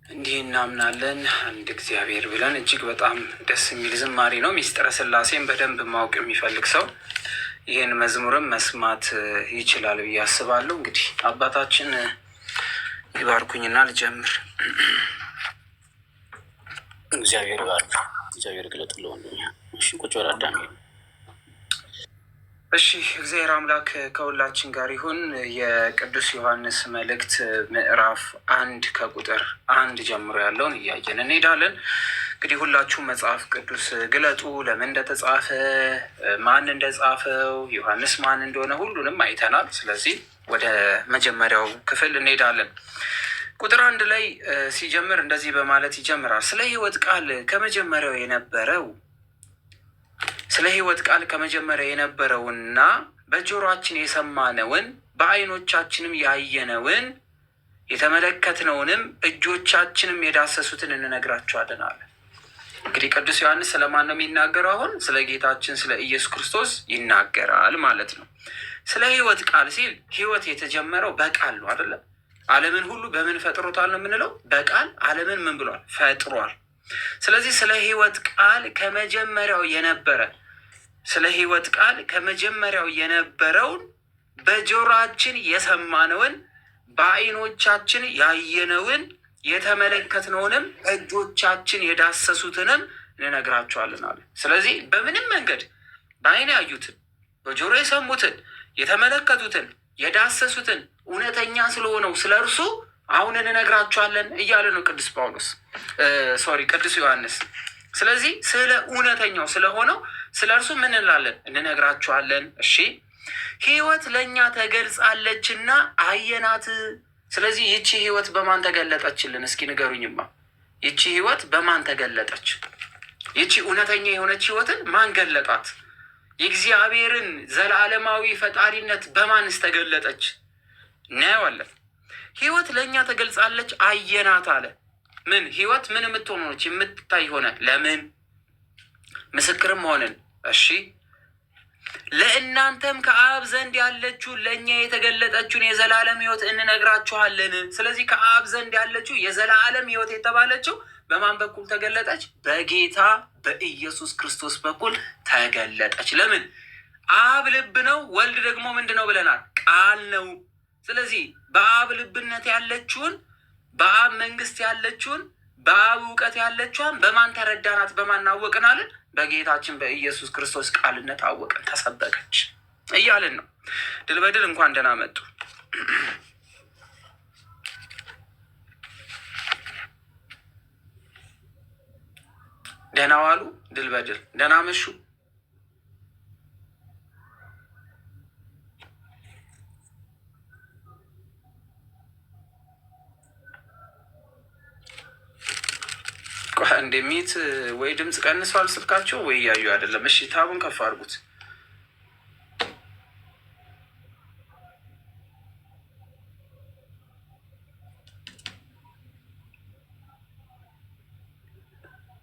እንዲህ እናምናለን አንድ እግዚአብሔር ብለን እጅግ በጣም ደስ የሚል ዝማሬ ነው። ሚስጥረ ሥላሴን በደንብ ማወቅ የሚፈልግ ሰው ይህን መዝሙርም መስማት ይችላል ብዬ አስባለሁ። እንግዲህ አባታችን ይባርኩኝና ልጀምር። እግዚአብሔር ባርክ፣ እግዚአብሔር ግለጥለው። እሺ ቁጭ በል አዳሜ። እሺ እግዚአብሔር አምላክ ከሁላችን ጋር ይሁን። የቅዱስ ዮሐንስ መልእክት ምዕራፍ 1 ከቁጥር 1 ጀምሮ ያለውን እያየን እንሄዳለን። እንግዲህ ሁላችሁም መጽሐፍ ቅዱስ ግለጡ። ለምን እንደተጻፈ፣ ማን እንደጻፈው፣ ዮሐንስ ማን እንደሆነ ሁሉንም አይተናል። ስለዚህ ወደ መጀመሪያው ክፍል እንሄዳለን። ቁጥር 1 ላይ ሲጀምር እንደዚህ በማለት ይጀምራል። ስለ ሕይወት ቃል ከመጀመሪያው የነበረው ስለ ሕይወት ቃል ከመጀመሪያ የነበረውንና በጆሮአችን የሰማነውን በዓይኖቻችንም ያየነውን የተመለከትነውንም እጆቻችንም የዳሰሱትን እንነግራችኋለን አለ። እንግዲህ ቅዱስ ዮሐንስ ስለማን ነው የሚናገረው? አሁን ስለ ጌታችን ስለ ኢየሱስ ክርስቶስ ይናገራል ማለት ነው። ስለ ሕይወት ቃል ሲል ሕይወት የተጀመረው በቃል ነው አይደለም? ዓለምን ሁሉ በምን ፈጥሮታል ነው የምንለው? በቃል ዓለምን ምን ብሏል? ፈጥሯል። ስለዚህ ስለ ሕይወት ቃል ከመጀመሪያው የነበረ ስለ ሕይወት ቃል ከመጀመሪያው የነበረውን በጆሮአችን የሰማነውን በዓይኖቻችን ያየነውን የተመለከትነውንም እጆቻችን የዳሰሱትንም እንነግራችኋለን አለ። ስለዚህ በምንም መንገድ በዓይን ያዩትን፣ በጆሮ የሰሙትን፣ የተመለከቱትን፣ የዳሰሱትን እውነተኛ ስለሆነው ስለ እርሱ አሁን እንነግራችኋለን እያለ ነው ቅዱስ ዮሐንስ። ስለዚህ ስለ እውነተኛው ስለሆነው ስለ እርሱ ምን እንላለን? እንነግራችኋለን። እሺ ሕይወት ለእኛ ተገልጻለችና አየናት። ስለዚህ ይቺ ሕይወት በማን ተገለጠችልን? እስኪ ንገሩኝማ። ይቺ ሕይወት በማን ተገለጠች? ይቺ እውነተኛ የሆነች ሕይወትን ማን ገለጣት? የእግዚአብሔርን ዘላለማዊ ፈጣሪነት በማንስ ተገለጠች? እናየዋለን። ሕይወት ለእኛ ተገልጻለች አየናት አለ። ምን ሕይወት ምን የምትሆነች የምትታይ ሆነ። ለምን ምስክርም ሆንን። እሺ ለእናንተም ከአብ ዘንድ ያለችው ለእኛ የተገለጠችውን የዘላለም ሕይወት እንነግራችኋለን። ስለዚህ ከአብ ዘንድ ያለችው የዘላለም ሕይወት የተባለችው በማን በኩል ተገለጠች? በጌታ በኢየሱስ ክርስቶስ በኩል ተገለጠች። ለምን? አብ ልብ ነው፣ ወልድ ደግሞ ምንድን ነው ብለናል? ቃል ነው። ስለዚህ በአብ ልብነት ያለችውን፣ በአብ መንግስት ያለችውን፣ በአብ እውቀት ያለችዋን በማን ተረዳናት? በማን አወቅናልን? በጌታችን በኢየሱስ ክርስቶስ ቃልነት አወቅን፣ ተሰበከች እያልን ነው። ድል በድል እንኳን ደህና መጡ። ደህና ዋሉ። ድል በድል ደህና መሹ። እንደሚት ወይ ድምፅ ቀንሰዋል ስልካቸው ወይ እያዩ አይደለም። እሺ ታቡን ከፍ አድርጉት።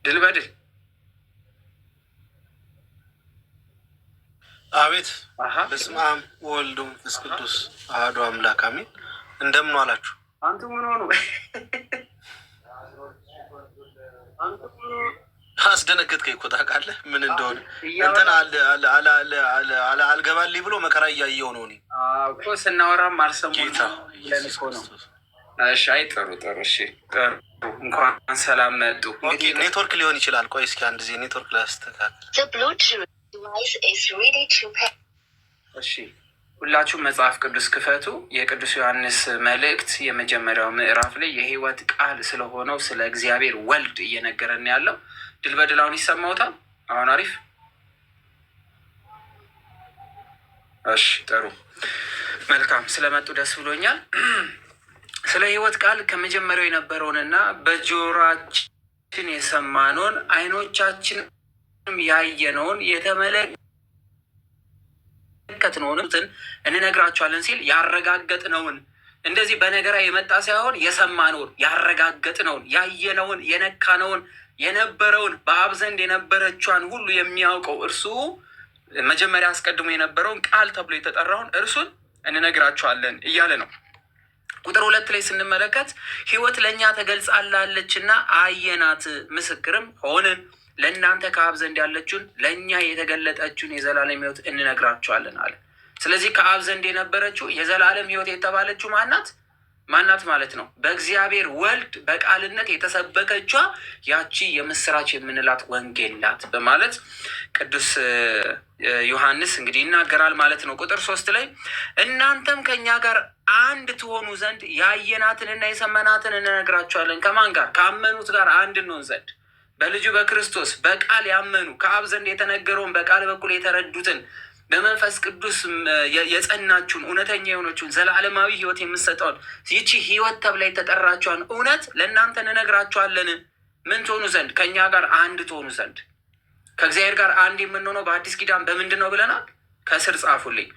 ድል በድል አቤት። በስመ አብ ወወልድ ወመንፈስ ቅዱስ አሐዱ አምላክ አሜን። እንደምን ዋላችሁ? አንተ ምን ሆኖ አስደነገጥከኝ እኮ ታውቃለህ ምን እንደሆነ። እንትን አልገባልኝ ብሎ መከራ እያየው ነው እኔ እኮ ስናወራም አልሰሙም። ጌታ ነው። እሺ አይ ጥሩ ጥሩ። እሺ ጥሩ እንኳን ሰላም መጡ። ኔትወርክ ሊሆን ይችላል። ቆይ እስኪ አንድ ጊዜ ኔትወርክ ላስተካክል። እሺ ሁላችሁም መጽሐፍ ቅዱስ ክፈቱ። የቅዱስ ዮሐንስ መልእክት የመጀመሪያው ምዕራፍ ላይ የሕይወት ቃል ስለሆነው ስለ እግዚአብሔር ወልድ እየነገረን ያለው። ድል በድል አሁን ይሰማውታል? አሁን አሪፍ። እሺ ጥሩ መልካም። ስለመጡ ደስ ብሎኛል። ስለ ሕይወት ቃል ከመጀመሪያው የነበረውንና በጆሮአችን የሰማነውን ዓይኖቻችንም ያየነውን የተመለከትነውን እንነግራችኋለን ሲል ያረጋገጥነውን እንደዚህ በነገራ የመጣ ሳይሆን የሰማነውን፣ ያረጋገጥነውን፣ ያየነውን፣ የነካነውን፣ የነበረውን በአብ ዘንድ የነበረችዋን ሁሉ የሚያውቀው እርሱ መጀመሪያ አስቀድሞ የነበረውን ቃል ተብሎ የተጠራውን እርሱን እንነግራችኋለን እያለ ነው። ቁጥር 2 ላይ ስንመለከት ሕይወት ለእኛ ተገልጻላለችና አየናት፣ ምስክርም ሆንን፣ ለእናንተ ከአብ ዘንድ ያለችውን ለእኛ የተገለጠችውን የዘላለም ሕይወት እንነግራችኋለን አለ። ስለዚህ ከአብ ዘንድ የነበረችው የዘላለም ሕይወት የተባለችው ማናት ማለት ነው? በእግዚአብሔር ወልድ በቃልነት የተሰበከቿ ያቺ የምስራች የምንላት ወንጌል ናት በማለት ቅዱስ ዮሐንስ እንግዲህ ይናገራል ማለት ነው። ቁጥር 3 ላይ እናንተም ከእኛ ጋር አንድ ትሆኑ ዘንድ ያየናትንና የሰማናትን እንነግራችኋለን። ከማን ጋር? ካመኑት ጋር አንድ እንሆን ዘንድ በልጁ በክርስቶስ በቃል ያመኑ ከአብ ዘንድ የተነገረውን በቃል በኩል የተረዱትን በመንፈስ ቅዱስ የጸናችሁን እውነተኛ የሆነችውን ዘላለማዊ ሕይወት የምትሰጠውን ይቺ ሕይወት ተብላ የተጠራችኋን እውነት ለእናንተ እንነግራችኋለን። ምን ትሆኑ ዘንድ? ከእኛ ጋር አንድ ትሆኑ ዘንድ። ከእግዚአብሔር ጋር አንድ የምንሆነው በአዲስ ኪዳን በምንድን ነው ብለናል? ከስር ጻፉልኝ።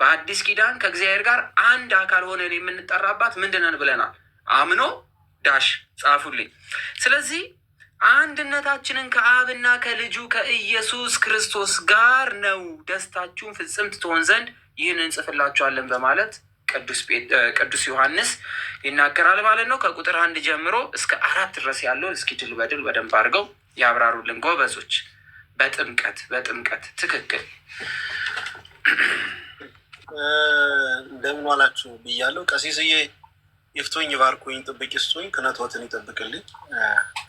በአዲስ ኪዳን ከእግዚአብሔር ጋር አንድ አካል ሆነን የምንጠራባት ምንድነን ብለናል? አምኖ ዳሽ ጻፉልኝ። ስለዚህ አንድነታችንን ከአብና ከልጁ ከኢየሱስ ክርስቶስ ጋር ነው። ደስታችሁን ፍጽምት ትሆን ዘንድ ይህን እንጽፍላችኋለን በማለት ቅዱስ ዮሐንስ ይናገራል ማለት ነው። ከቁጥር 1 ጀምሮ እስከ 4 ድረስ ያለው እስኪ ድል በድል በደንብ አድርገው ያብራሩልን ጎበዞች። በጥምቀት ትክክል እንደምን ዋላችሁ ብያለሁ። ቀሲስዬ ይፍቱኝ፣ ባርኩኝ፣ ጥብቅ ይስጡኝ፣ ክህነትዎትን ይጠብቅልኝ።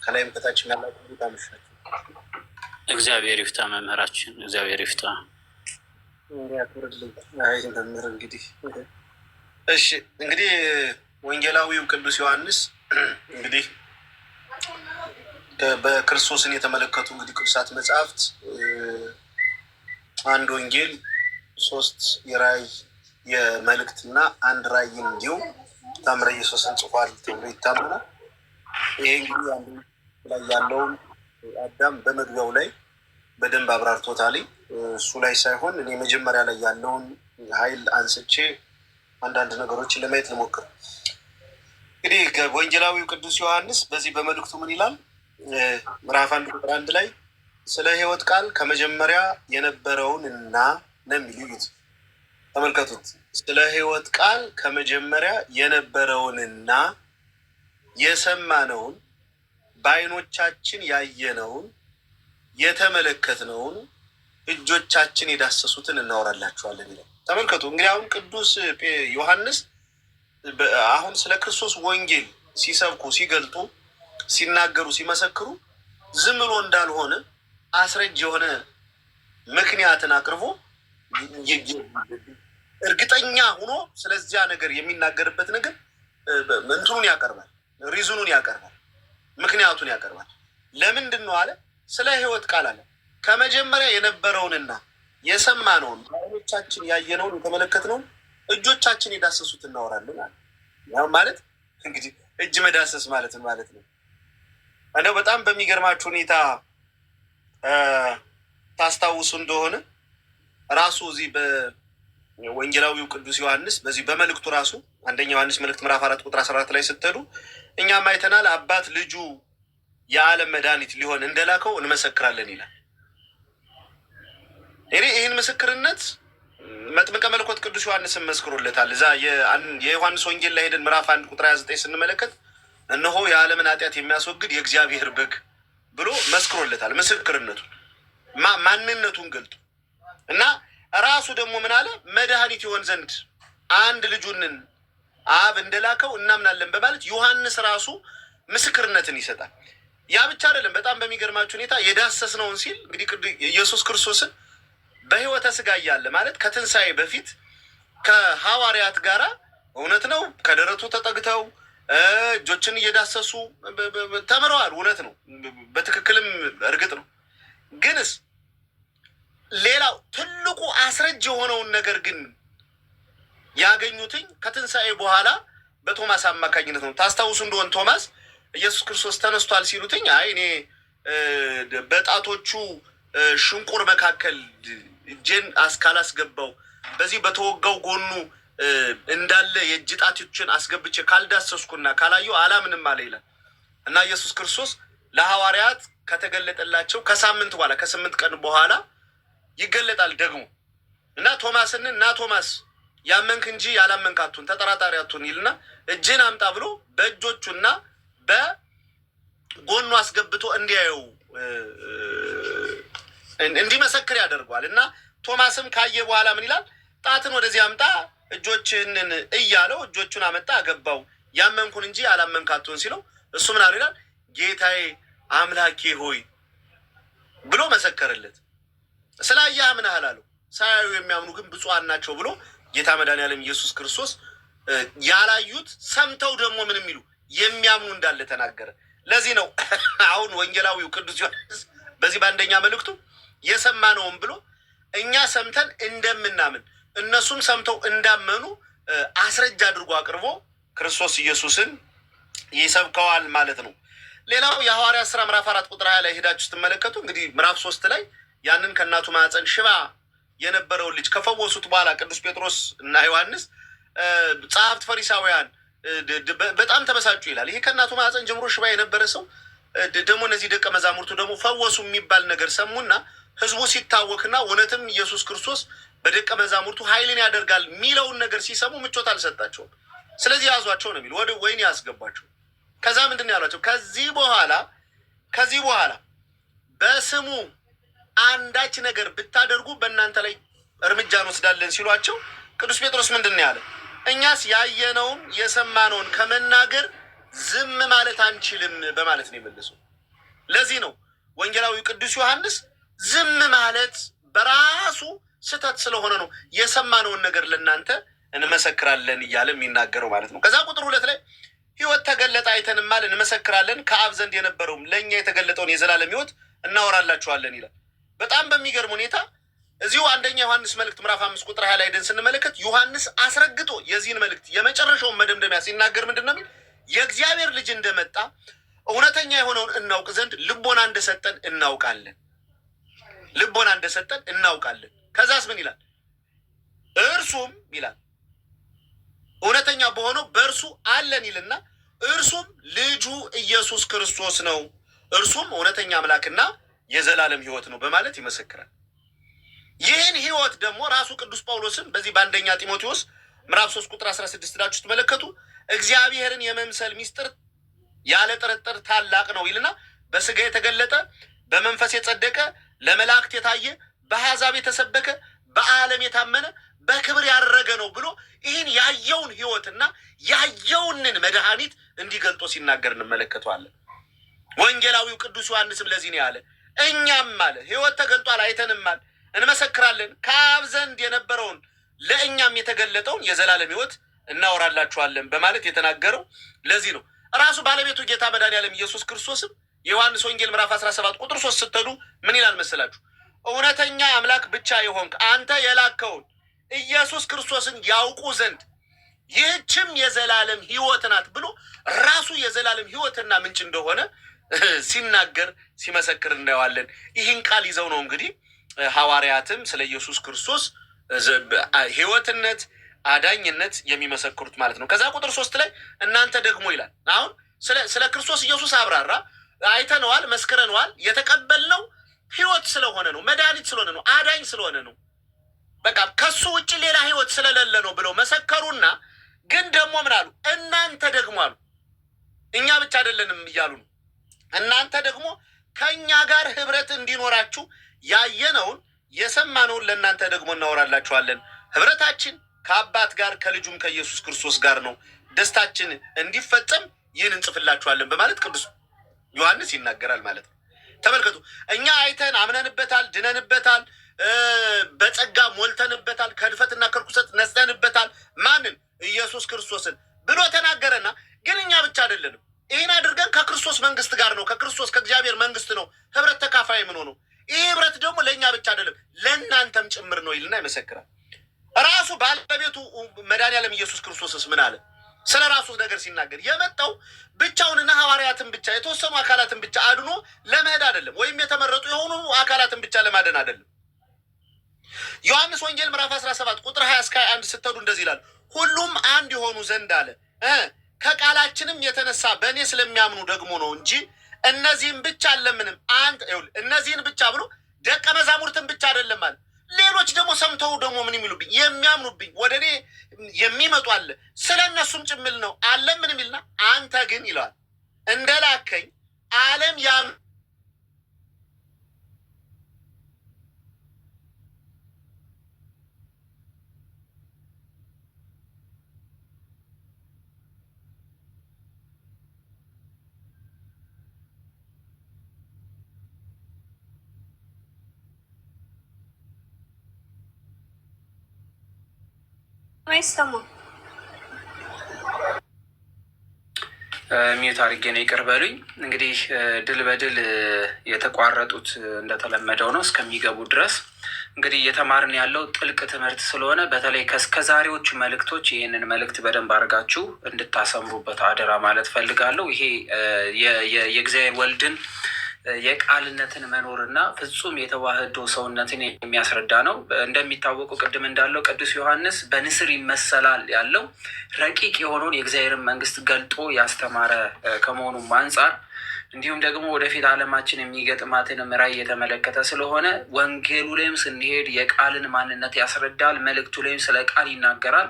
ከላይም ከታችም ያላችሁ ታምሻችሁ እግዚአብሔር ይፍታ። መምህራችን እግዚአብሔር ይፍታ። ያክብርልኝ። አይ መምህር እንግዲህ እሺ፣ እንግዲህ ወንጌላዊው ቅዱስ ዮሐንስ እንግዲህ በክርስቶስን የተመለከቱ እንግዲህ ቅዱሳት መጽሐፍት አንድ ወንጌል፣ 3 የራእይ የመልእክትና 1 ራእይን እንዲሁ ታምረ ኢየሱስን ጽፏል ተብሎ ይታመናል። ይሄ እንግዲህ አንዱ ላይ ያለውን አዳም በመግቢያው ላይ በደንብ አብራርቶታል። እሱ ላይ ሳይሆን እኔ መጀመሪያ ላይ ያለውን ኃይል አንስቼ አንዳንድ ነገሮችን ለማየት ልሞክር። እንግዲህ ከወንጌላዊው ቅዱስ ዮሐንስ በዚህ በመልእክቱ ምን ይላል? ምዕራፍ 1 ቁጥር 1 ላይ ስለ ሕይወት ቃል ከመጀመሪያ የነበረውን እና ነው የሚሉት። ተመልከቱት። ስለ ሕይወት ቃል ከመጀመሪያ የነበረውንና የሰማነውን በዓይኖቻችን ያየነውን የተመለከትነውን እጆቻችን የዳሰሱትን እናወራላችኋለን ይላል። ተመልከቱ እንግዲህ አሁን ቅዱስ ዮሐንስ አሁን ስለ ክርስቶስ ወንጌል ሲሰብኩ፣ ሲገልጡ፣ ሲናገሩ፣ ሲመሰክሩ ዝም ብሎ እንዳልሆነ አስረጅ የሆነ ምክንያትን አቅርቦ እርግጠኛ ሆኖ ስለዚያ ነገር የሚናገርበት ነገር እንትኑን ያቀርባል፣ ሪዝኑን ያቀርባል፣ ምክንያቱን ያቀርባል። ለምንድን ነው አለ? ስለ ሕይወት ቃል አለ ከመጀመሪያ የነበረውንና የሰማነውን በዓይኖቻችን ያየነውን የተመለከትነውን እጆቻችን የዳሰሱት እናወራለን አለ። ያው ማለት እንግዲህ እጅ መዳሰስ ማለት ነው። እንደው በጣም በሚገርማችሁ ሁኔታ ታስታውሱ እንደሆነ ራሱ እዚህ በወንጌላዊው ቅዱስ ዮሐንስ በዚህ በመልእክቱ ራሱ አንደኛ ዮሐንስ መልእክት ምዕራፍ 4 ቁጥር 14 ላይ ስትሄዱ እኛም አይተናል፣ አባት ልጁ የዓለም መድኃኒት ሊሆን እንደላከው እንመሰክራለን ይላል። ይህን ምስክርነት መጥምቀ መለኮት ቅዱስ ዮሐንስን መስክሮለታል። እዛ የዮሐንስ ወንጌል ላይ ሄደን ምዕራፍ 1 ቁጥር 29 ስንመለከት እነሆ የዓለምን ኃጢአት የሚያስወግድ የእግዚአብሔር በግ ብሎ መስክሮለታል። ምስክርነቱን ማንነቱን ገልጦ እና ራሱ ደግሞ ምን አለ? መድኃኒት ይሆን ዘንድ አንድ ልጁንን አብ እንደላከው እናምናለን በማለት ዮሐንስ ራሱ ምስክርነትን ይሰጣል። ያ ብቻ አይደለም። በጣም በሚገርማችሁ ሁኔታ የዳሰስነውን ሲል እንግዲህ ኢየሱስ ክርስቶስን በሕይወተ ሥጋ እያለ ማለት ከትንሣኤ በፊት ከሐዋርያት ጋራ እውነት ነው ከደረቱ ተጠግተው እጆችን እየዳሰሱ ተምረዋል። እውነት ነው፣ በትክክልም እርግጥ ነው። ግንስ ሌላው ትልቁ አስረጅ የሆነውን ነገር ግን ያገኙትኝ ከትንሣኤ በኋላ በቶማስ አማካኝነት ነው። ታስታውሱ እንደሆን ቶማስ ኢየሱስ ክርስቶስ ተነስቷል ሲሉትኝ አይ እኔ በጣቶቹ ሽንቁር መካከል እጄን ካላስገባው በዚህ በተወጋው ጎኑ እንዳለ የእጅ ጣቶችን አስገብቼ ካልዳሰስኩና ካላየሁ አላምንም አለ ይላል እና ኢየሱስ ክርስቶስ ለሐዋርያት ከተገለጠላቸው ከሳምንት በኋላ ከ8 ቀን በኋላ ይገለጣል ደግሞ እና ቶማስን እና ቶማስ ያመንክ እንጂ ያላመንክ አትሁን ተጠራጣሪ አትሁን ይልና እጅን አምጣ ብሎ በእጆቹና በጎኑ አስገብቶ እንዲያየው እንዲመሰክር ያደርገዋል እና ቶማስም ካየ በኋላ ምን ይላል? ጣትን ወደዚህ አምጣ እጆችህን እያለው እጆቹን አመጣ አገባው። ያመንኩን እንጂ ያላመንክ አትሁን ሲለው እሱ ምን አለ ይላል? ጌታዬ አምላኬ ሆይ ብሎ መሰከረለት። ስላየህ አምነሃል አለው። ሳያዩ የሚያምኑ ግን ብፁዓን ናቸው ብሎ ጌታ መድኃኒዓለም ኢየሱስ ክርስቶስ ያላዩት ሰምተው ደግሞ ምን የሚሉ የሚያምኑ እንዳለ ተናገረ። ለዚህ ነው አሁን ወንጌላዊው ቅዱስ ዮሐንስ በዚህ በአንደኛ መልእክቱ የሰማነውን ብሎ እኛ ሰምተን እንደምናምን እነሱም ሰምተው እንዳመኑ አስረጃ አድርጎ አቅርቦ ክርስቶስ ኢየሱስን ይሰብከዋል ማለት ነው። ሌላው የሐዋርያት ሥራ ምዕራፍ 4 ቁጥር 20 ላይ ሄዳችሁ ስትመለከቱ እንግዲህ ምዕራፍ 3 ላይ ያንን ከእናቱ ማዕፀን ሽባ የነበረውን ልጅ ከፈወሱት በኋላ ቅዱስ ጴጥሮስ እና ዮሐንስ ጸሐፍት ፈሪሳውያን በጣም ተበሳጩ ይላል። ይሄ ከእናቱ ማዕፀን ጀምሮ ሽባ የነበረ ሰው ደግሞ እነዚህ ደቀ መዛሙርቱ ደግሞ ፈወሱ የሚባል ነገር ሰሙና ህዝቡ ሲታወክና እውነትም ኢየሱስ ክርስቶስ በደቀ መዛሙርቱ ኃይልን ያደርጋል የሚለውን ነገር ሲሰሙ ምቾት አልሰጣቸውም። ስለዚህ ያዟቸው ነው የሚል ወደ ወይን ያስገባቸው። ከዛ ምንድን ነው ያሏቸው? ከዚህ በኋላ በስሙ አንዳች ነገር ብታደርጉ በእናንተ ላይ እርምጃ እንወስዳለን ሲሏቸው ቅዱስ ጴጥሮስ ምንድን ነው ያለ? እኛስ ያየነውን የሰማነውን ከመናገር ዝም ማለት አንችልም በማለት ነው የመለሰው። ለዚህ ነው ወንጌላዊው ቅዱስ ዮሐንስ ዝም ማለት በራሱ ስህተት ስለሆነ ነው የሰማነውን ነገር ለእናንተ እንመሰክራለን እያለ የሚናገረው ማለት ነው። ከዛ ቁጥር 2 ላይ ሕይወት ተገለጠ አይተንማል እንመሰክራለን፣ ከአብ ዘንድ የነበረውም ለእኛ የተገለጠውን የዘላለም ሕይወት እናወራላችኋለን ይላል። በጣም በሚገርም ሁኔታ እዚሁ አንደኛ ዮሐንስ መልእክት ምዕራፍ 5 ቁጥር 20 ላይ ሄደን ስንመለከት ዮሐንስ አስረግጦ የዚህን መልእክት የመጨረሻውን መደምደሚያ ሲናገር ምንድን ነው የሚል? የእግዚአብሔር ልጅ እንደመጣ እውነተኛ የሆነውን እናውቅ ዘንድ ልቦና እንደሰጠን እናውቃለን። ልቦና እንደሰጠን እናውቃለን። ከዛስ ምን ይላል? እርሱም ይላል እውነተኛ በሆነው በእርሱ አለን ይልና እርሱም ልጁ ኢየሱስ ክርስቶስ ነው፣ እርሱም እውነተኛ አምላክና የዘላለም ሕይወት ነው በማለት ይመሰክራል። ይህን ሕይወት ደግሞ ራሱ ቅዱስ ጳውሎስን በዚህ በአንደኛ ጢሞቴዎስ ምዕራፍ 3 ቁጥር 16 ላችሁ ስትመለከቱ እግዚአብሔርን የመምሰል ሚስጥር ያለ ጥርጥር ታላቅ ነው ይልና በስጋ የተገለጠ በመንፈስ የጸደቀ ለመላእክት የታየ በአሕዛብ የተሰበከ በዓለም የታመነ በክብር ያረገ ነው ብሎ ይህን ያየውን ሕይወትና ያየውንን መድኃኒት እንዲገልጦ ሲናገር እንመለከተዋለን። ወንጌላዊው ቅዱስ ዮሐንስም ለዚህ ነው ያለ፣ እኛም አለ ሕይወት ተገልጧል አይተንማል እንመሰክራለን፣ ከአብ ዘንድ የነበረውን ለእኛም የተገለጠውን የዘላለም ሕይወት እናወራላችኋለን በማለት የተናገረው ለዚህ ነው። ራሱ ባለቤቱ ጌታ መድኃኒዓለም ኢየሱስ ክርስቶስም የዮሐንስ ወንጌል ምዕራፍ 17 ቁጥር 3 ስትሄዱ ምን ይላል መሰላችሁ? እውነተኛ አምላክ ብቻ የሆንክ አንተ የላከውን ኢየሱስ ክርስቶስን ያውቁ ዘንድ ይህችም የዘላለም ሕይወት ናት ብሎ ራሱ የዘላለም ሕይወትና ምንጭ እንደሆነ ሲናገር ሲመሰክር እናየዋለን። ይህን ቃል ይዘው ነው እንግዲህ ሐዋርያትም ስለ ኢየሱስ ክርስቶስ ሕይወትነት አዳኝነት የሚመሰክሩት ማለት ነው። ከዛ ቁጥር 3 ላይ እናንተ ደግሞ ይላል። አሁን ስለ ክርስቶስ ኢየሱስ አብራራ፣ አይተነዋል፣ መስክረነዋል። የተቀበልነው ሕይወት ስለሆነ ነው፣ መድኃኒት ስለሆነ ነው፣ አዳኝ ስለሆነ ነው። በቃ ከሱ ውጭ ሌላ ሕይወት ስለሌለ ነው ብለው መሰከሩና ግን ደግሞ ምን አሉ? እናንተ ደግሞ አሉ፣ እኛ ብቻ አይደለንም እያሉ ነው። እናንተ ደግሞ ከእኛ ጋር ህብረት እንዲኖራችሁ ያየነውን የሰማነውን ለእናንተ ደግሞ እናወራላችኋለን። ህብረታችን ከአባት ጋር ከልጁም ከኢየሱስ ክርስቶስ ጋር ነው። ደስታችን እንዲፈጸም ይህን እንጽፍላችኋለን በማለት ቅዱስ ዮሐንስ ይናገራል ማለት ነው። ተመልከቱ፣ እኛ አይተን አምነንበታል፣ ድነንበታል፣ በጸጋ ሞልተንበታል፣ ከድፈትና ከርኩሰት ነጽተንበታል። ማንን? ኢየሱስ ክርስቶስን ብሎ ተናገረና ግን እኛ ብቻ አይደለንም። ይህን አድርገን ከክርስቶስ መንግስት ጋር ነው፣ ከክርስቶስ ከእግዚአብሔር መንግስት ነው ህብረት ተካፋይ ምን ሆነው። ይህ ህብረት ደግሞ ለእኛ ብቻ አይደለም ለእናንተም ጭምር ነው ይልና ይመሰክራል። ራሱ ባለቤቱ መድኃኒዓለም ኢየሱስ ክርስቶስስ ምን አለ? ስለ ራሱ ነገር ሲናገር የመጣው ብቻውንና ሐዋርያትን ብቻ የተወሰኑ አካላትን ብቻ አድኖ ለመሄድ አይደለም፣ ወይም የተመረጡ የሆኑ አካላትን ብቻ ለማደን አይደለም። ዮሐንስ ወንጌል ምዕራፍ 17 ቁጥር 20 እስከ 21 ስትሄዱ እንደዚህ ይላል፣ ሁሉም አንድ የሆኑ ዘንድ አለ ከቃላችንም የተነሳ በእኔ ስለሚያምኑ ደግሞ ነው እንጂ እነዚህን ብቻ አለምንም። አንተ እነዚህን ብቻ ብሎ ደቀ መዛሙርትን ብቻ አይደለም አለ። ሌሎች ደግሞ ሰምተው ደግሞ ምን የሚሉብኝ የሚያምኑብኝ ወደ እኔ የሚመጡ አለ። ስለ እነሱም ጭምል ነው አለ ምን የሚልና አንተ ግን ይለዋል እንደላከኝ ዓለም አይሰማም። ሚዩት አድርጌ ነው ይቅር በሉኝ። እንግዲህ ድል በድል የተቋረጡት እንደተለመደው ነው እስከሚገቡ ድረስ እንግዲህ እየተማርን ያለው ጥልቅ ትምህርት ስለሆነ በተለይ ከዛሬዎቹ መልእክቶች ይህንን መልእክት በደንብ አድርጋችሁ እንድታሰምሩበት አደራ ማለት ፈልጋለሁ። ይሄ የእግዚአብሔር ወልድን የቃልነትን መኖርና ፍጹም የተዋህዶ ሰውነትን የሚያስረዳ ነው። እንደሚታወቁ ቅድም እንዳለው ቅዱስ ዮሐንስ በንስር ይመሰላል ያለው ረቂቅ የሆነውን የእግዚአብሔርን መንግስት ገልጦ ያስተማረ ከመሆኑም አንጻር እንዲሁም ደግሞ ወደፊት ዓለማችን የሚገጥማትን ራዕይ የተመለከተ ስለሆነ ወንጌሉ ላይም ስንሄድ የቃልን ማንነት ያስረዳል። መልእክቱ ላይም ስለ ቃል ይናገራል።